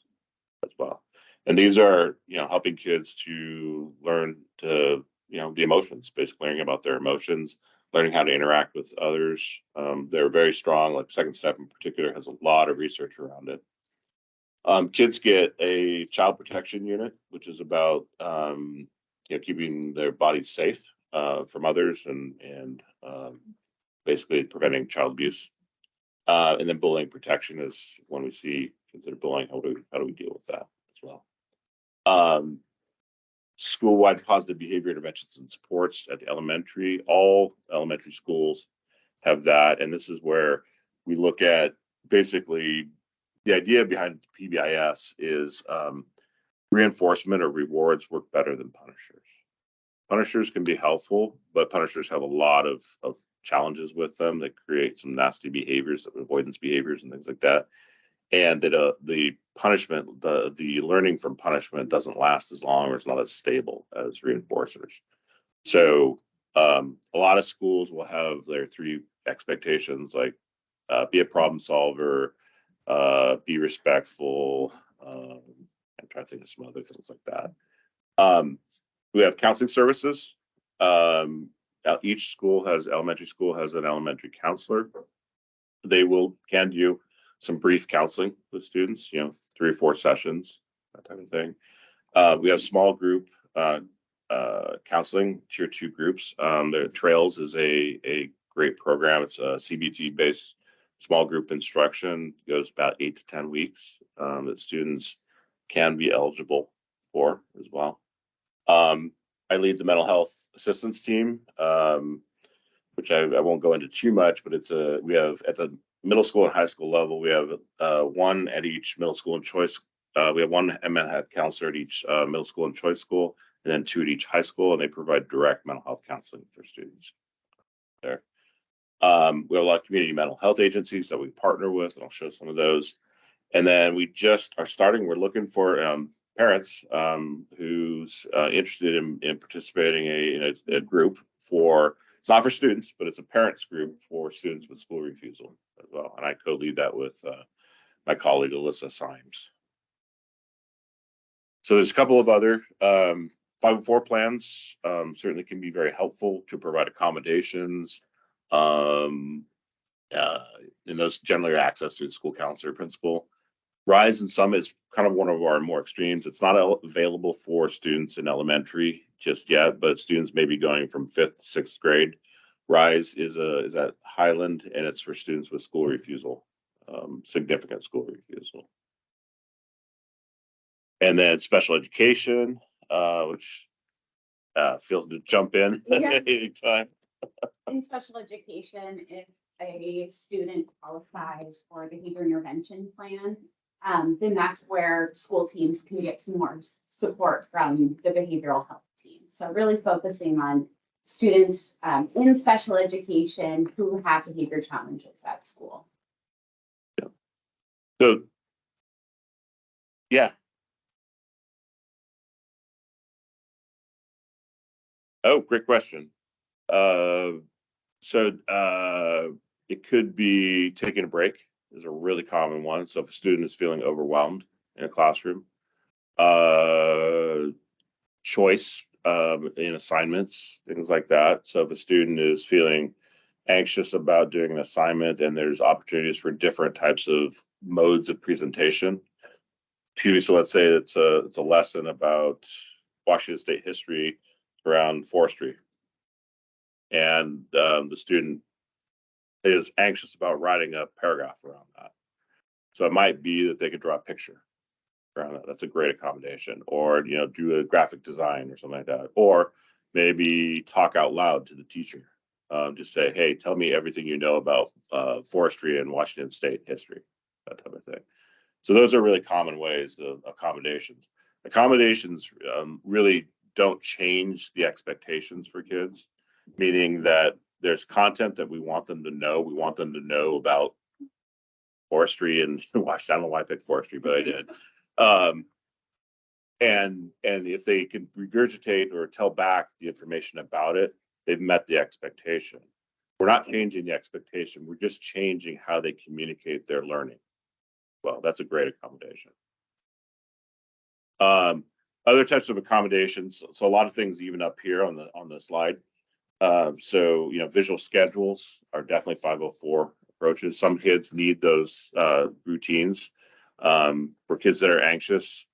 as well. And these are, you know, helping kids to learn to, you know, the emotions, basically learning about their emotions, learning how to interact with others. They're very strong. Like Second Step in particular has a lot of research around it. Kids get a child protection unit, which is about you know, keeping their bodies safe from others and basically preventing child abuse. And then bullying protection is when we see kids that are bullying, how do we deal with that as well? School-wide positive behavior interventions and supports at the elementary. All elementary schools have that, and this is where we look at basically the idea behind PBIS is reinforcement or rewards work better than punishers. Punishers can be helpful, but punishers have a lot of challenges with them that create some nasty behaviors, avoidance behaviors, and things like that. And that the punishment, the learning from punishment doesn't last as long, or it's not as stable as reinforcers. So a lot of schools will have their 3 expectations, like be a problem solver, be respectful. I'm trying to think of some other things like that. We have counseling services. Each school has, elementary school has an elementary counselor. They can do some brief counseling with students, you know, 3 or 4 sessions, that type of thing. We have small group counseling, tier 2 groups. The Trails is a great program. It's a CBT based small group instruction. It goes about 8 to 10 weeks that students can be eligible for as well. I lead the mental health assistance team, which I won't go into too much, but we have at the middle school and high school level, we have 1 at each middle school and choice. We have 1 mental health counselor at each middle school and choice school, and then 2 at each high school, and they provide direct mental health counseling for students there. We have a lot of community mental health agencies that we partner with, and I'll show some of those. And then we just are starting, we're looking for parents who's interested in participating in a group for, it's not for students, but it's a parents group for students with school refusal as well. And I co-lead that with my colleague, Alyssa Symes. So there's a couple of other 504 plans certainly can be very helpful to provide accommodations. And those generally are access to the school counselor, principal. Rise and Summit is kind of one of our more extremes. It's not available for students in elementary just yet, but students may be going from 5th to 6th grade. Rise is at Highland, and it's for students with school refusal, significant school refusal. And then special education, which feels to jump in anytime. In special education, if a student qualifies for a behavior intervention plan, then that's where school teams can get some more support from the behavioral health team. So really focusing on students in special education who have behavior challenges at school. So, yeah. Oh, great question. It could be taking a break is a really common one. So if a student is feeling overwhelmed in a classroom, choice in assignments, things like that. So if a student is feeling anxious about doing an assignment and there's opportunities for different types of modes of presentation. So let's say it's a lesson about Washington State history around forestry. And the student is anxious about writing a paragraph around that. So it might be that they could draw a picture around that. That's a great accommodation. Or, you know, do a graphic design or something like that. Or maybe talk out loud to the teacher. Just say, hey, tell me everything you know about forestry and Washington State history. that type of thing. So those are really common ways of accommodations. Accommodations really don't change the expectations for kids, meaning that there's content that we want them to know. We want them to know about forestry and watch. I don't know why I picked forestry, but I did. And if they can regurgitate or tell back the information about it, they've met the expectation. We're not changing the expectation. We're just changing how they communicate their learning. Well, that's a great accommodation. Other types of accommodations. So a lot of things even up here on the slide. So visual schedules are definitely 504 approaches. Some kids need those routines. For kids that are anxious,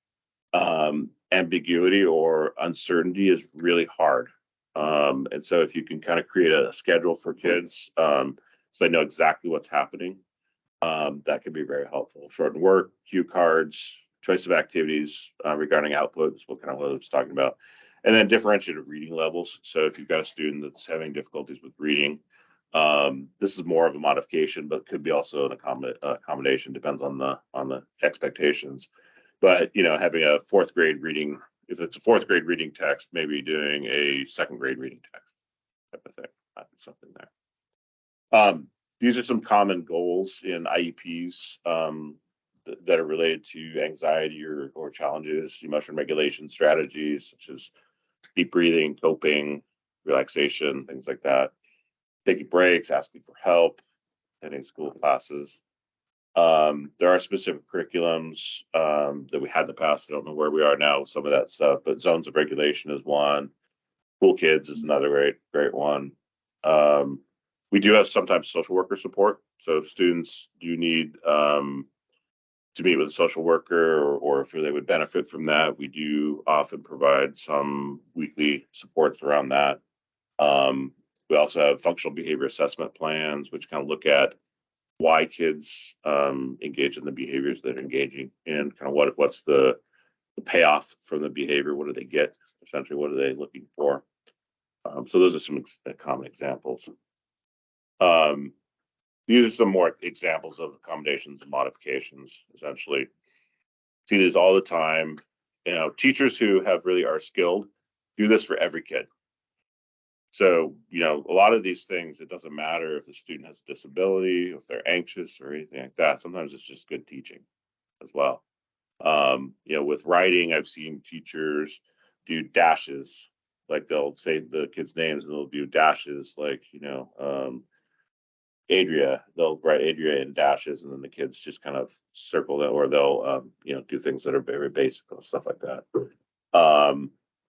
ambiguity or uncertainty is really hard. And so if you can kind of create a schedule for kids, so they know exactly what's happening, that can be very helpful. Shorten work, cue cards, choice of activities regarding outputs, what kind of what I was talking about, and then differentiated reading levels. So if you've got a student that's having difficulties with reading, this is more of a modification, but could be also an accommodation, depends on the expectations. But having a fourth grade reading, if it's a fourth grade reading text, maybe doing a second grade reading text type of thing, something there. These are some common goals in IEPs that are related to anxiety or challenges, emotion regulation strategies such as deep breathing, coping, relaxation, things like that. Taking breaks, asking for help, attending school classes. There are specific curriculums that we had in the past. I don't know where we are now with some of that stuff, but zones of regulation is one. Cool Kids is another great one. We do have sometimes social worker support. So if students do need to meet with a social worker or if they would benefit from that, we do often provide some weekly supports around that. We also have functional behavior assessment plans, which kind of look at why kids engage in the behaviors that are engaging in, kind of what's the payoff from the behavior, what do they get, essentially, what are they looking for. So those are some common examples. These are some more examples of accommodations and modifications, essentially. See these all the time. Teachers who have really are skilled do this for every kid. So, a lot of these things, it doesn't matter if the student has a disability, if they're anxious or anything like that. Sometimes it's just good teaching as well. With writing, I've seen teachers do dashes, like they'll say the kids' names and they'll do dashes, like, Adria, they'll write Adria in dashes and then the kids just kind of circle that, or they'll, do things that are very basic and stuff like that.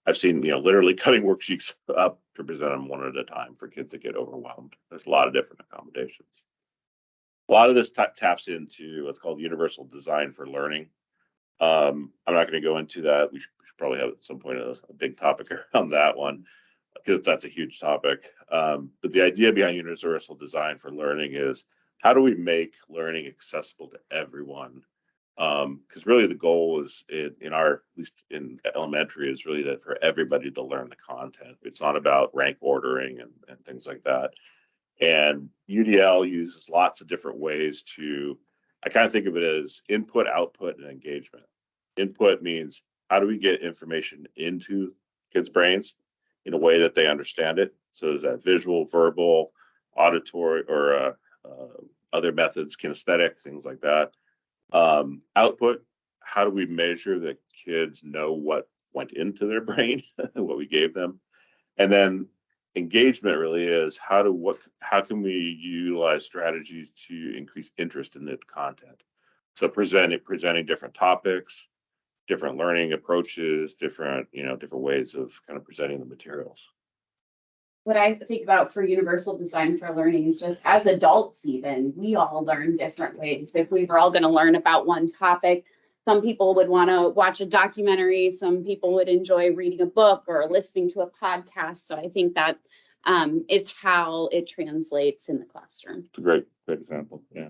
I've seen, literally cutting worksheets up to present them one at a time for kids that get overwhelmed. There's a lot of different accommodations. A lot of this taps into what's called universal design for learning. I'm not going to go into that. We should probably have at some point a big topic around that one because that's a huge topic. But the idea behind universal design for learning is how do we make learning accessible to everyone? Because really the goal is in our, at least in elementary, is really that for everybody to learn the content. It's not about rank ordering and things like that. And UDL uses lots of different ways I kind of think of it as input, output, and engagement. Input means how do we get information into kids' brains in a way that they understand it? So is that visual, verbal, auditory, or other methods, kinesthetic, things like that. Output, how do we measure that kids know what went into their brain, what we gave them? And then engagement really is how can we utilize strategies to increase interest in the content? So presenting different topics, different learning approaches, different ways of kind of presenting the materials. What I think about for universal design for learning is just as adults, even we all learn different ways. If we were all going to learn about one topic, some people would want to watch a documentary. Some people would enjoy reading a book or listening to a podcast. So I think that is how it translates in the classroom. It's a great example. Yeah.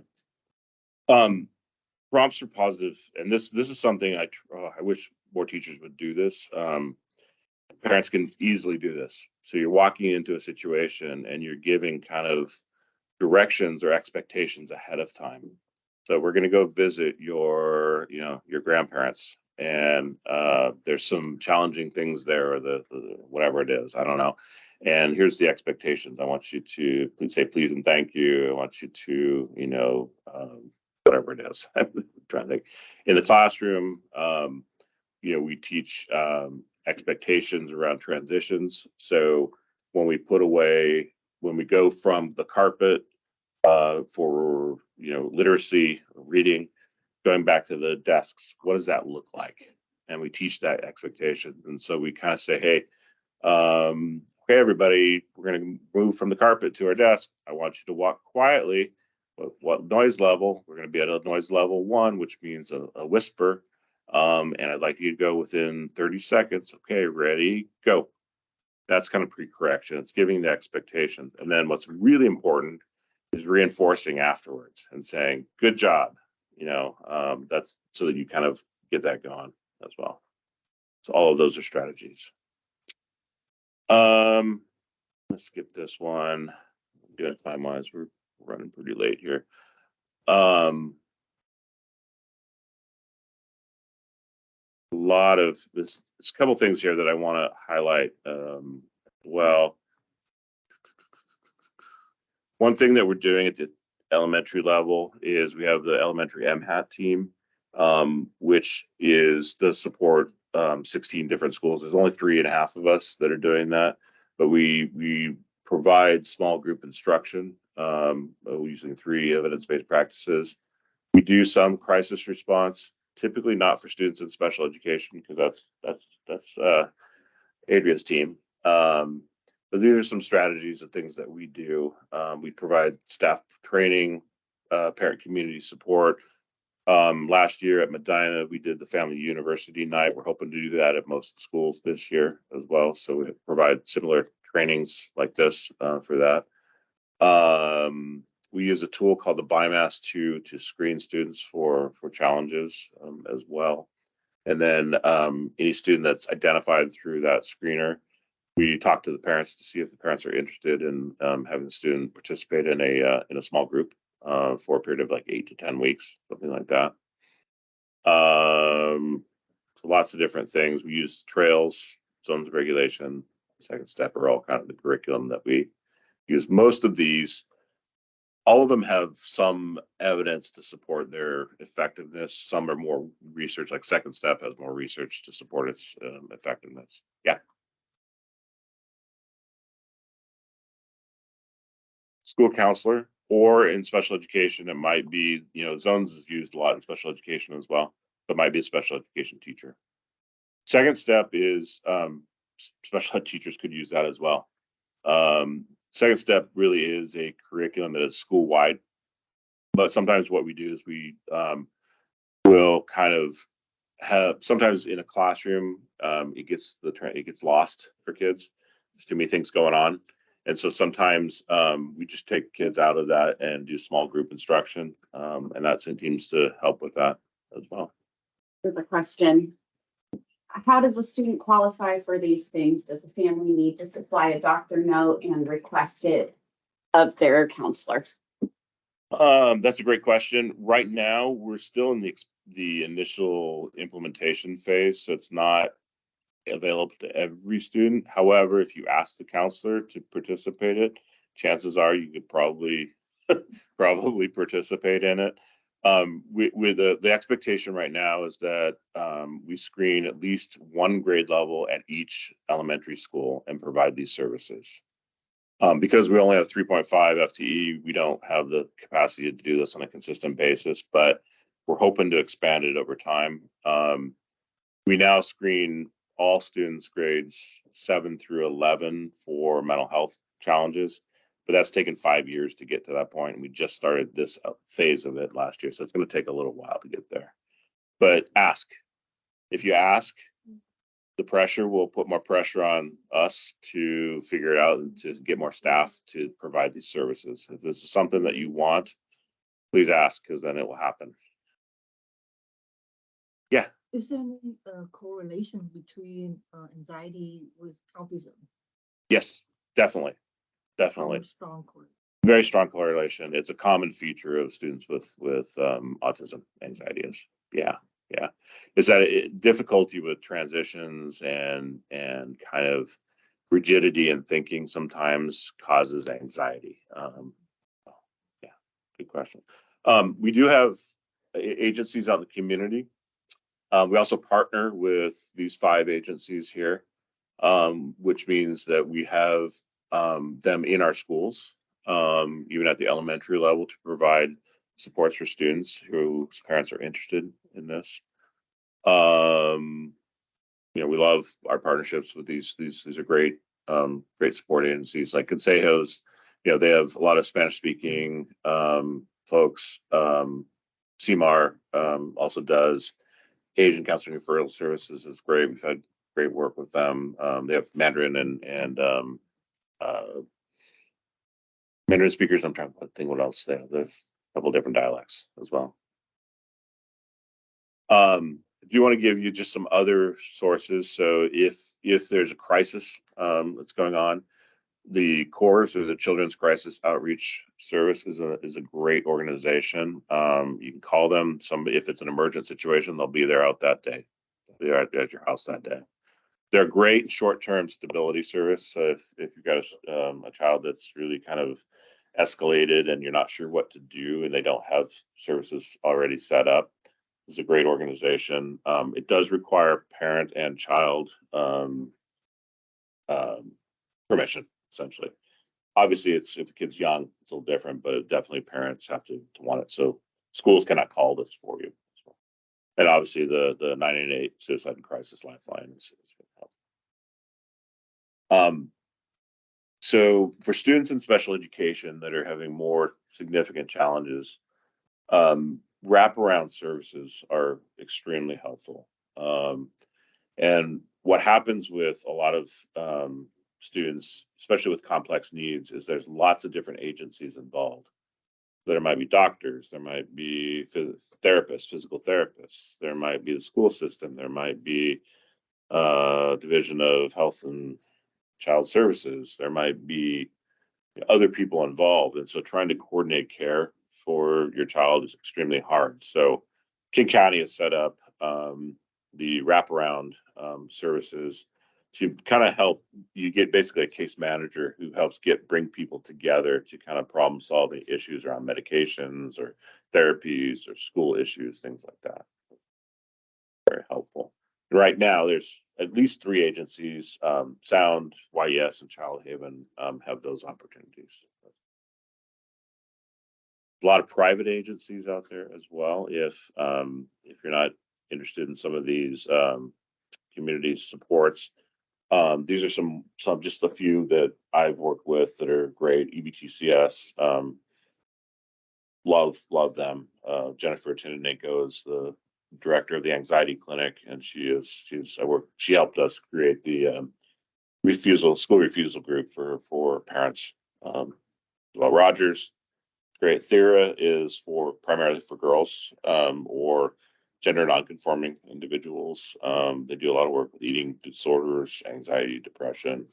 Prompts are positive, and this is something I wish more teachers would do this. Parents can easily do this. So you're walking into a situation and you're giving kind of directions or expectations ahead of time. So we're going to go visit your, your grandparents, and there's some challenging things there, or the whatever it is, I don't know. And here's the expectations. I want you to please say please and thank you. I want you to, whatever it is. I'm trying to think. In the classroom, we teach expectations around transitions. So when we when we go from the carpet for literacy, reading, going back to the desks, what does that look like? And we teach that expectation. And so we kind of say, hey, okay, everybody, we're going to move from the carpet to our desk. I want you to walk quietly. What noise level? We're going to be at a noise level 1, which means a whisper. And I'd like you to go within 30 seconds. Okay, ready, go. That's kind of pre-correction. It's giving the expectations. And then what's really important is reinforcing afterwards and saying, good job. That's so that you kind of get that going as well. So all of those are strategies. Let's skip this one. Doing time-wise, we're running pretty late here. A lot of this, there's a couple things here that I want to highlight. Well, one thing that we're doing at the elementary level is we have the elementary MHAT team, which does support 16 different schools. There's only 3.5 of us that are doing that, but we provide small group instruction using 3 evidence-based practices. We do some crisis response, typically not for students in special education, because that's Adria's team. But these are some strategies and things that we do. We provide staff training, parent community support. Last year at Medina, we did the Family University Night. We're hoping to do that at most schools this year as well. So we provide similar trainings like this for that. We use a tool called the BIMAS to screen students for challenges as well. And then any student that's identified through that screener, we talk to the parents to see if the parents are interested in having the student participate in a small group for a period of like 8 to 10 weeks, something like that. So lots of different things. We use trails, zones of regulation, second step are all kind of the curriculum that we use. Most of these, all of them have some evidence to support their effectiveness. Some are more research, like second step has more research to support its effectiveness. Yeah. School counselor, or in special education, it might be, zones is used a lot in special education as well, but might be a special education teacher. Second step is special ed teachers could use that as well. Second step really is a curriculum that is school wide, but sometimes what we do is we will kind of have, sometimes in a classroom, it gets lost for kids. There's too many things going on. And so sometimes we just take kids out of that and do small group instruction. And that's in teams to help with that as well. There's a question. How does a student qualify for these things? Does a family need to supply a doctor note and request it of their counselor? That's a great question. Right now, we're still in the initial implementation phase, so it's not available to every student. However, if you ask the counselor to participate in it, chances are you could probably participate in it. With the expectation right now is that we screen at least 1 grade level at each elementary school and provide these services. Because we only have 3.5 FTE, we don't have the capacity to do this on a consistent basis, but we're hoping to expand it over time. We now screen all students grades 7 through 11 for mental health challenges, but that's taken 5 years to get to that point. And we just started this phase of it last year. So it's going to take a little while to get there, but if you ask, the pressure will put more pressure on us to figure it out and to get more staff to provide these services. If this is something that you want, please ask, because then it will happen. Yeah. Is there any correlation between anxiety with autism? Yes, definitely. How strong correlation? Very strong correlation. It's a common feature of students with autism, anxiety is. Yeah, yeah. Is that difficulty with transitions and kind of rigidity in thinking sometimes causes anxiety. Yeah, good question. We do have agencies out in the community. We also partner with these 5 agencies here, which means that we have them in our schools, even at the elementary level, to provide supports for students whose parents are interested in this. We love our partnerships with these are great, great support agencies like Consejos. They have a lot of Spanish speaking folks. CMAR also does. Asian Counseling Referral Services is great. We've had great work with them. They have Mandarin and Mandarin speakers. I'm trying to think what else they have. There's a couple different dialects as well. Do you want to give you just some other sources? So if there's a crisis that's going on, the CORS, or the Children's Crisis Outreach Service, is a great organization. You can call them. If it's an emergent situation, they'll be there out that day. They're at your house that day. They're great short-term stability service. So if you've got a child that's really kind of escalated and you're not sure what to do and they don't have services already set up, it's a great organization. It does require parent and child permission, essentially. Obviously, if the kid's young, it's a little different, but definitely parents have to want it. So schools cannot call this for you. And obviously the 988 Suicide and Crisis Lifeline is helpful. So for students in special education that are having more significant challenges, wraparound services are extremely helpful. And what happens with a lot of students, especially with complex needs, is there's lots of different agencies involved. There might be doctors, there might be therapists, physical therapists, there might be the school system, there might be Division of Health and Child Services, there might be other people involved. And so trying to coordinate care for your child is extremely hard. So King County has set up the wraparound services to kind of help you get basically a case manager who helps bring people together to kind of problem solving issues around medications or therapies or school issues, things like that. Very helpful. And right now, there's at least 3 agencies, Sound, YES, and Child Haven, have those opportunities. A lot of private agencies out there as well. If you're not interested in some of these community supports, these are some just a few that I've worked with that are great. EBTCS, love them. Jennifer Tinenko is the director of the anxiety clinic, and she helped us create the school refusal group for parents. Rogers, great. Thera is primarily for girls or gender nonconforming individuals. They do a lot of work with eating disorders, anxiety, depression.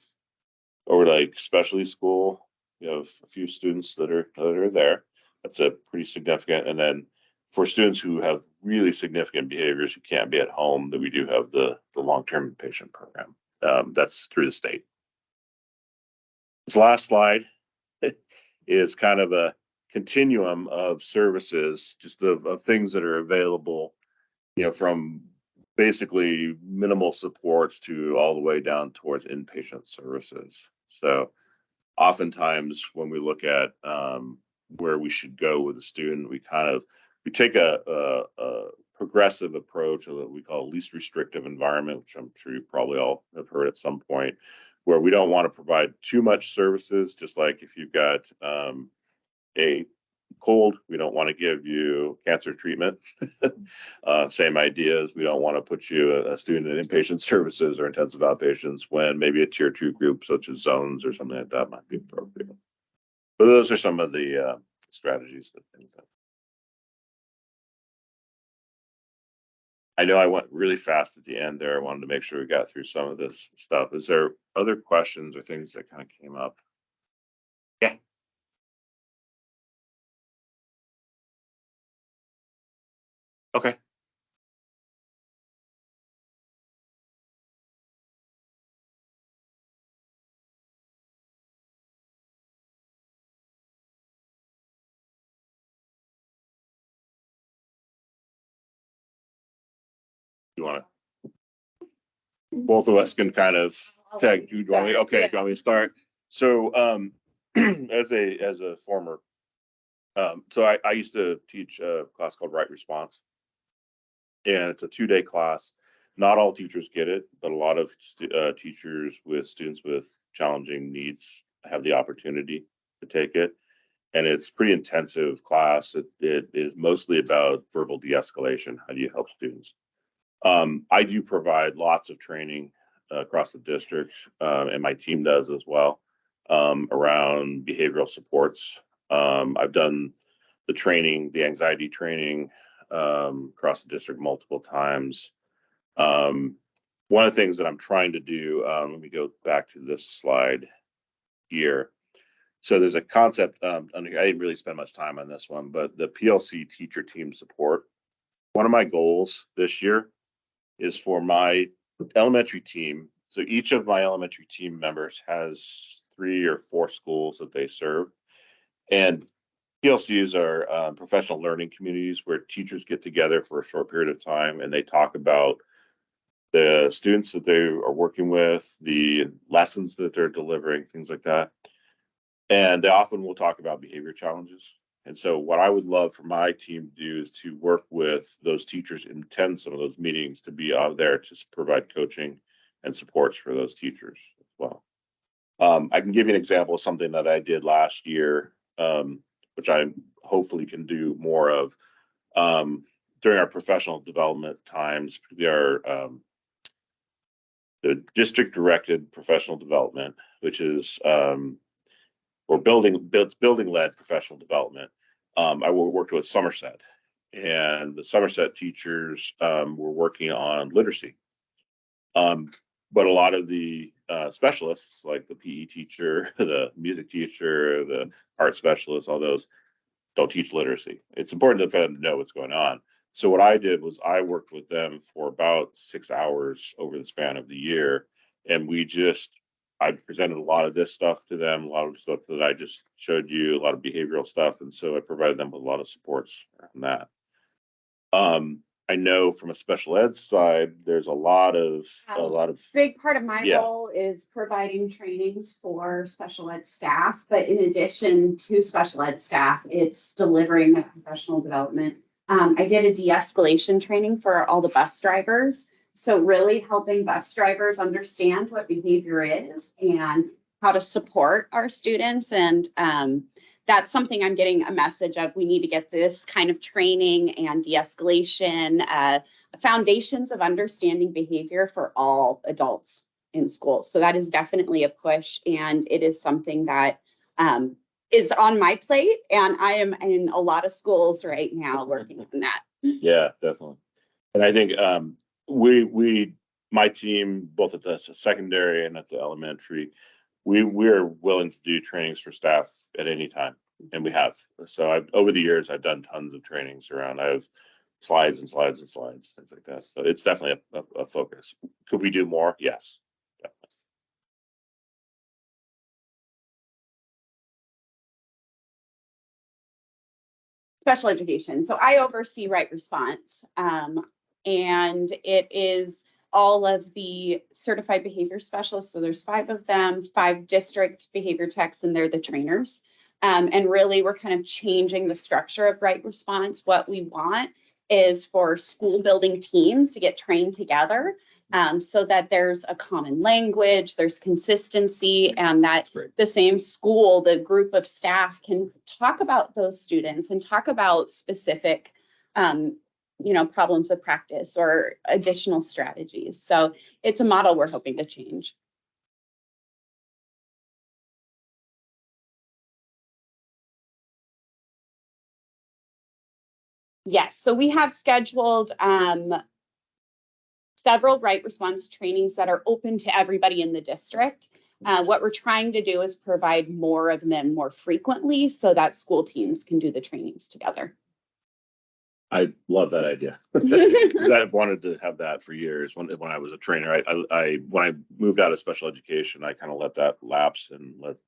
Over like specialty school, we have a few students that are there. That's a pretty significant. And then for students who have really significant behaviors who can't be at home, that we do have the long-term inpatient program. That's through the state. This last slide is kind of a continuum of services, just of things that are available, from basically minimal supports to all the way down towards inpatient services. So oftentimes when we look at where we should go with a student, we take a progressive approach that we call least restrictive environment, which I'm sure you probably all have heard at some point, where we don't want to provide too much services. Just like if you've got a cold, we don't want to give you cancer treatment. Same ideas. We don't want to put you a student in inpatient services or intensive outpatients when maybe a tier 2 group such as zones or something like that might be appropriate. But those are some of the strategies that I know I went really fast at the end there. I wanted to make sure we got through some of this stuff. Is there other questions or things that kind of came up? Yeah. Okay. You want to? Both of us can kind of tag. Do you want me? Okay. Do you want me to start? So, as a former, so I used to teach a class called Right Response, and it's a 2-day class. Not all teachers get it, but a lot of teachers with students with challenging needs have the opportunity to take it. And it's pretty intensive class. It is mostly about verbal de-escalation. How do you help students? I do provide lots of training across the district, and my team does as well, around behavioral supports. I've done the training, the anxiety training, across the district multiple times. One of the things that I'm trying to do, let me go back to this slide here. So there's a concept, I didn't really spend much time on this one, but the PLC teacher team support. One of my goals this year is for my elementary team. So each of my elementary team members has 3 or 4 schools that they serve. And PLCs are professional learning communities where teachers get together for a short period of time and they talk about the students that they are working with, the lessons that they're delivering, things like that. And they often will talk about behavior challenges. And so what I would love for my team to do is to work with those teachers and attend some of those meetings to be out there to provide coaching and supports for those teachers as well. I can give you an example of something that I did last year, which I hopefully can do more of. During our professional development times, we are the district directed professional development, which is or building led professional development. I worked with Somerset, and the Somerset teachers were working on literacy. But a lot of the specialists, like the PE teacher, the music teacher, the art specialist, all those don't teach literacy. It's important for them to know what's going on. So what I did was I worked with them for about 6 hours over the span of the year, and I presented a lot of this stuff to them, a lot of stuff that I just showed you, a lot of behavioral stuff, and so I provided them with a lot of supports around that. I know from a special ed side, there's a lot of Big part of my Yeah. role is providing trainings for special ed staff, but in addition to special ed staff, it's delivering the professional development. I did a de-escalation training for all the bus drivers. So really helping bus drivers understand what behavior is and how to support our students. And that's something I'm getting a message of. We need to get this kind of training and de-escalation, foundations of understanding behavior for all adults in school. So that is definitely a push, and it is something that is on my plate, and I am in a lot of schools right now working on that. Yeah, definitely. And I think my team, both at the secondary and at the elementary, we're willing to do trainings for staff at any time, and we have. So over the years, I've done tons of trainings around. I have slides and slides and slides, things like that. So it's definitely a focus. Could we do more? Yes, definitely. Special education. So I oversee Right Response, and it is all of the certified behavior specialists. So there's 5 of them, 5 district behavior techs, and they're the trainers. And really, we're kind of changing the structure of Right Response. What we want is for school building teams to get trained together, so that there's a common language, there's consistency, and that the same school, the group of staff can talk about those students and talk about specific problems of practice or additional strategies. So it's a model we're hoping to change. Yes, so we have scheduled several Right Response trainings that are open to everybody in the district. What we're trying to do is provide more of them more frequently so that school teams can do the trainings together. I love that idea. 'Cause I've wanted to have that for years. When I was a trainer, when I moved out of special education, I kind of let that lapse and let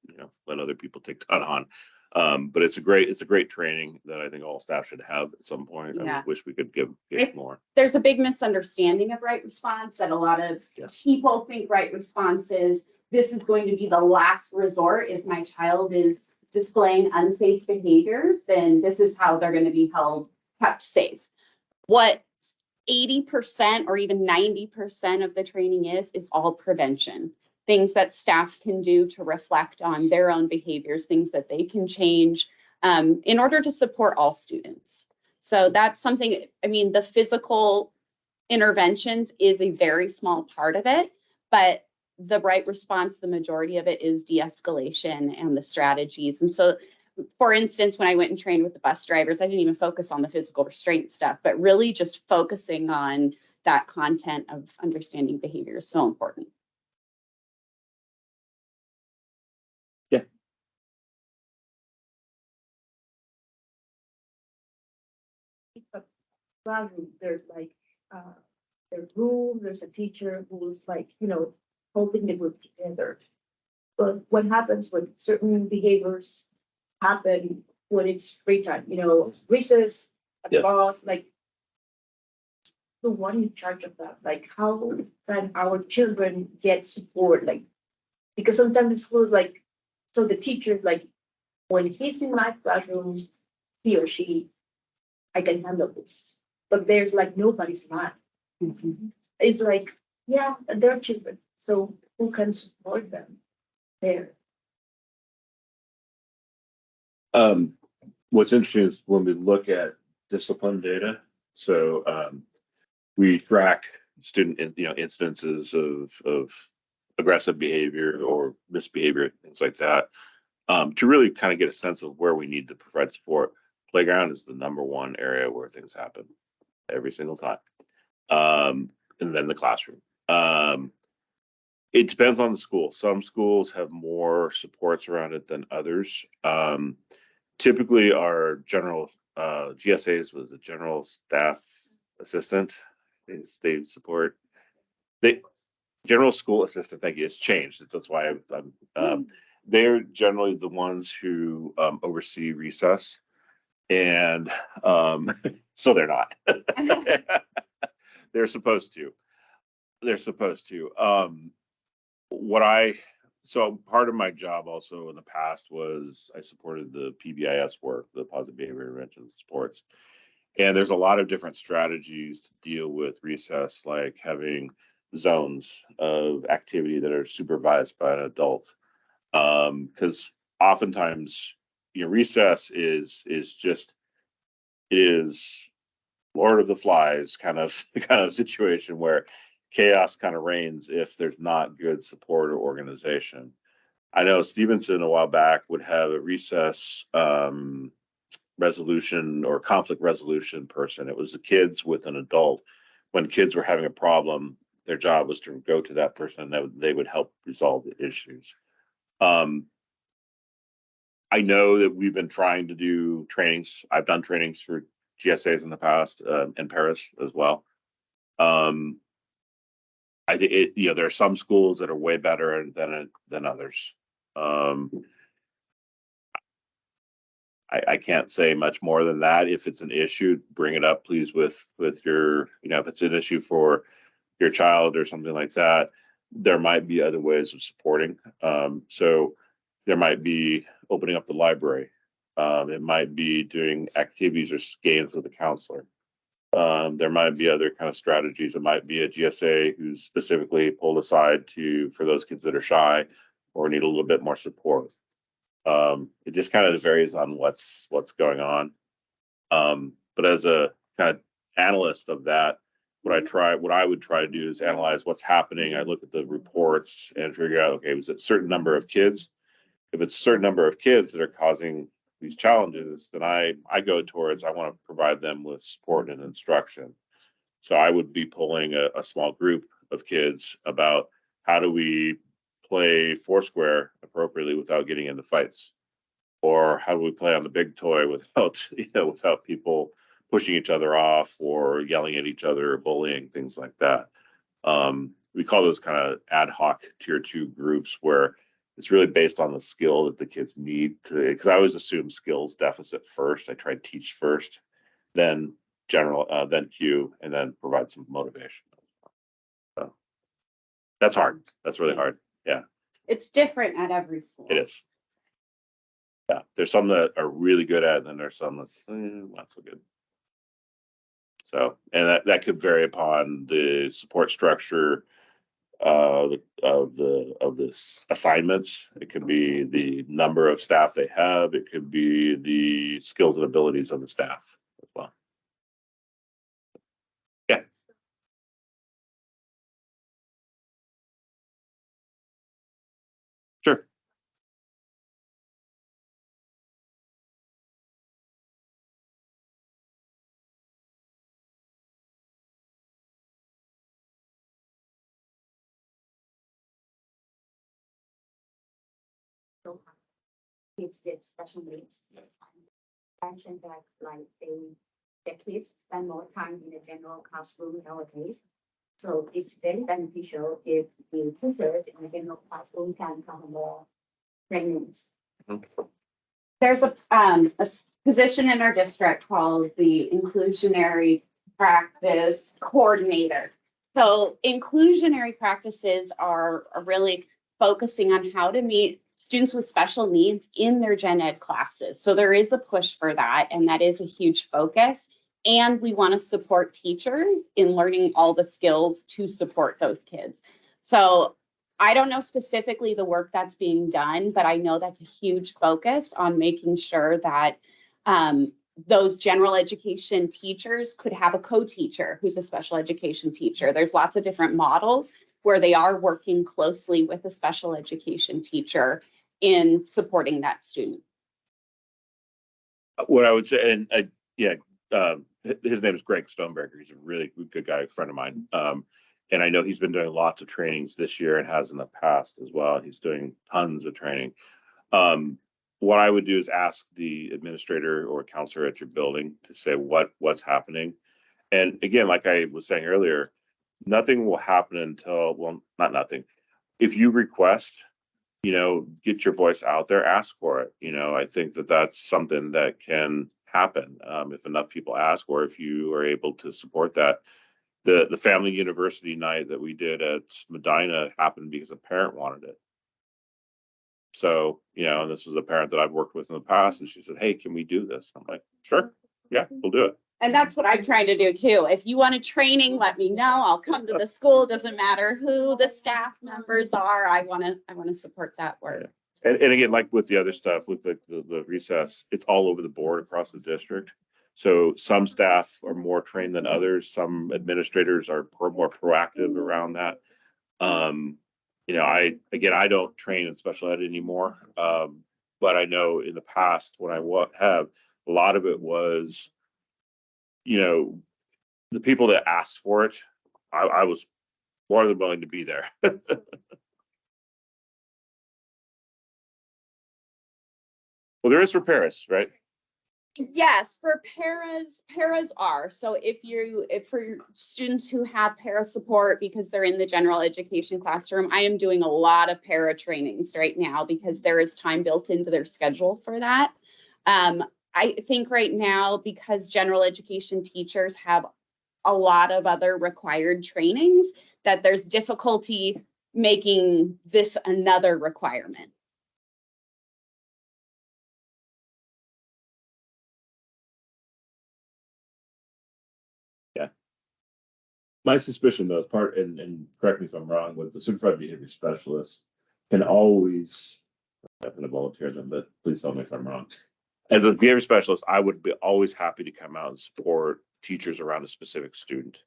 other people take that on. But it's a great training that I think all staff should have at some point. Yeah. I wish we could give Right. more. There's a big misunderstanding of right response that a lot of Yes. people think right response is, this is going to be the last resort. If my child is displaying unsafe behaviors, then this is how they're going to be kept safe. What 80% or even 90% of the training is all prevention. Things that staff can do to reflect on their own behaviors, things that they can change in order to support all students. So that's something, I mean, the physical interventions is a very small part of it, but the right response, the majority of it is de-escalation and the strategies. And so, for instance, when I went and trained with the bus drivers, I didn't even focus on the physical restraint stuff, but really just focusing on that content of understanding behavior is so important. Classroom, there's like, there's room, there's a teacher who's like, holding the group together. But what happens when certain behaviors happen when it's free time, recess, at the Yes. bus, like the one in charge of that, like how can our children get support, like, because sometimes the school, like, so the teacher, like, when he's in my classroom, he or she, I can handle this, but there's like nobody's not. It's like, yeah, they're children, so who can support them there? What's interesting is when we look at discipline data, so we track student instances of aggressive behavior or misbehavior, things like that, to really kind of get a sense of where we need to provide support. Playground is the number one area where things happen every single time, and then the classroom. It depends on the school. Some schools have more supports around it than others. Typically, our general GSAs was a general staff assistant. They support general school assistant. Thank you. It's changed. That's why they're generally the ones who oversee recess, and so they're not. They're supposed to. So part of my job also in the past was I supported the PBIS work, the positive behavior intervention supports. And there's a lot of different strategies to deal with recess, like having zones of activity that are supervised by an adult. Because oftentimes, recess is Lord of the Flies kind of situation where chaos kind of reigns if there's not good support or organization. I know Stevenson a while back would have a recess resolution or conflict resolution person. It was the kids with an adult. When kids were having a problem, their job was to go to that person and they would help resolve the issues. I know that we've been trying to do trainings. I've done trainings for GSAs in the past, in Paris as well. I think there are some schools that are way better than others. I can't say much more than that. If it's an issue, bring it up, please, with your, if it's an issue for your child or something like that, there might be other ways of supporting. So there might be opening up the library. It might be doing activities or games with a counselor. There might be other kind of strategies. It might be a GSA who's specifically pulled aside for those kids that are shy or need a little bit more support. It just kind of varies on what's going on. But as a kind of analyst of that, what I would try to do is analyze what's happening. I look at the reports and figure out, okay, was it a certain number of kids? If it's a certain number of kids that are causing these challenges, then I go towards, I want to provide them with support and instruction. So I would be pulling a small group of kids about how do we play Foursquare appropriately without getting into fights, or how do we play on the big toy without without people pushing each other off or yelling at each other or bullying, things like that. We call those kind of ad hoc tier 2 groups where it's really based on the skill that the kids need to, because I always assume skills deficit first. I try to teach first, then general, then cue, and then provide some motivation. So that's hard. That's really hard. Yeah. It's different at every school. It is. Yeah. There's some that are really good at it, and then there's some that's not so good. So, and that could vary upon the support structure of the assignments. It could be the number of staff they have. It could be the skills and abilities of the staff as well. Yeah. Sure. Kids with special needs. Mentioned that like the kids spend more time in the general classroom nowadays. So it's very beneficial if the teachers in the general classroom can have more trainings. There's a position in our district called the inclusionary practice coordinator. So inclusionary practices are really focusing on how to meet students with special needs in their gen ed classes. So there is a push for that, and that is a huge focus. And we want to support teachers in learning all the skills to support those kids. So I don't know specifically the work that's being done, but I know that's a huge focus on making sure that those general education teachers could have a co-teacher who's a special education teacher. There's lots of different models where they are working closely with a special education teacher in supporting that student. What I would say, and his name is Greg Stoneberger. He's a really good guy, a friend of mine. And I know he's been doing lots of trainings this year and has in the past as well. He's doing tons of training. What I would do is ask the administrator or counselor at your building to say what's happening. And again, like I was saying earlier, nothing will happen until, well, not nothing. If you request, get your voice out there, ask for it. I think that that's something that can happen if enough people ask, or if you are able to support that. The family university night that we did at Medina happened because a parent wanted it. So, and this was a parent that I've worked with in the past, and she said, "Hey, can we do this?" I'm like, "Sure, yeah, we'll do it." And that's what I'm trying to do too. If you want a training, let me know. I'll come to the school. Doesn't matter who the staff members are. I want to support that work. And again, like with the other stuff, with the recess, it's all over the board across the district. So some staff are more trained than others. Some administrators are more proactive around that. I don't train in special ed anymore. But I know in the past when I have, a lot of it was, the people that asked for it, I was more than willing to be there. Well, there is for Paris, right? Yes, for paras are. So if for students who have para support because they're in the general education classroom, I am doing a lot of para trainings right now because there is time built into their schedule for that. I think right now, because general education teachers have a lot of other required trainings, that there's difficulty making this another requirement. My suspicion though, and correct me if I'm wrong, with the certified behavior specialist can always, I'm going to volunteer them, but please tell me if I'm wrong. As a behavior specialist, I would be always happy to come out and support teachers around a specific student.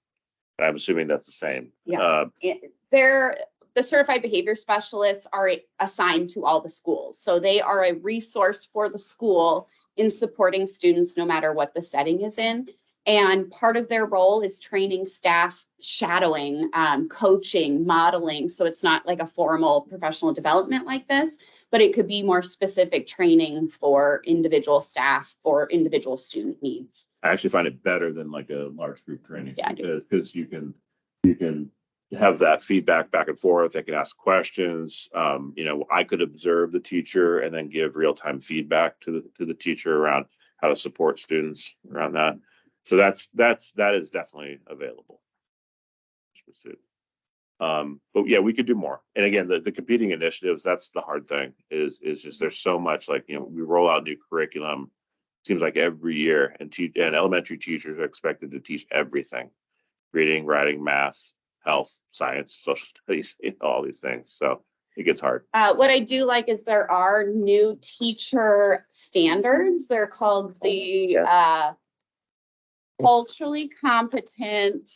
And I'm assuming that's the same. Yeah. The certified behavior specialists are assigned to all the schools. So they are a resource for the school in supporting students no matter what the setting is in. And part of their role is training staff, shadowing, coaching, modeling. So it's not like a formal professional development like this, but it could be more specific training for individual staff for individual student needs. I actually find it better than like a large group training. Yeah, I do. Because you can have that feedback back and forth. They can ask questions. You know, I could observe the teacher and then give real-time feedback to the teacher around how to support students around that. So that is definitely available. But yeah, we could do more. And again, the competing initiatives, that's the hard thing is just there's so much, like, you know, we roll out new curriculum, seems like every year, and elementary teachers are expected to teach everything: reading, writing, math, health, science, social studies, you know, all these things. So it gets hard. What I do like is there are new teacher standards. They're called the culturally competent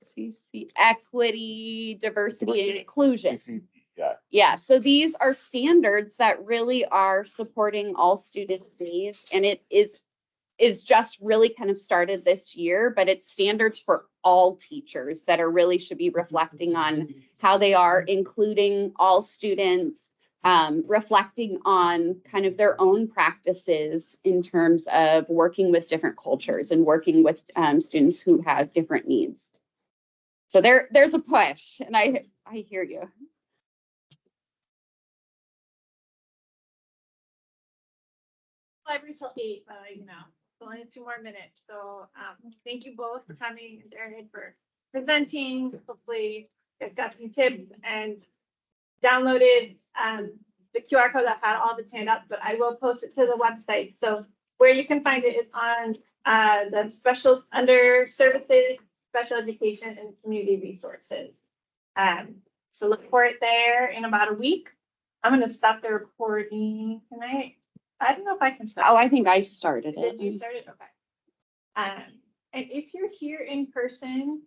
CC equity, diversity, and inclusion. Yeah. Yeah, so these are standards that really are supporting all students' needs, and it is just really kind of started this year, but it's standards for all teachers that are really should be reflecting on how they are including all students, reflecting on kind of their own practices in terms of working with different cultures and working with students who have different needs. So there's a push, and I hear you. Library till 8, but you know, it's only 2 more minutes. So thank you both for coming, and Jared for presenting. Hopefully you've got some tips and downloaded the QR code that had all the handouts, but I will post it to the website. So where you can find it is on the specials under services, special education, and community resources. So look for it there in about a week. I'm going to stop the recording tonight. I don't know if I can stop. Oh, I think I started it. Did you start it? Okay. And if you're here in person,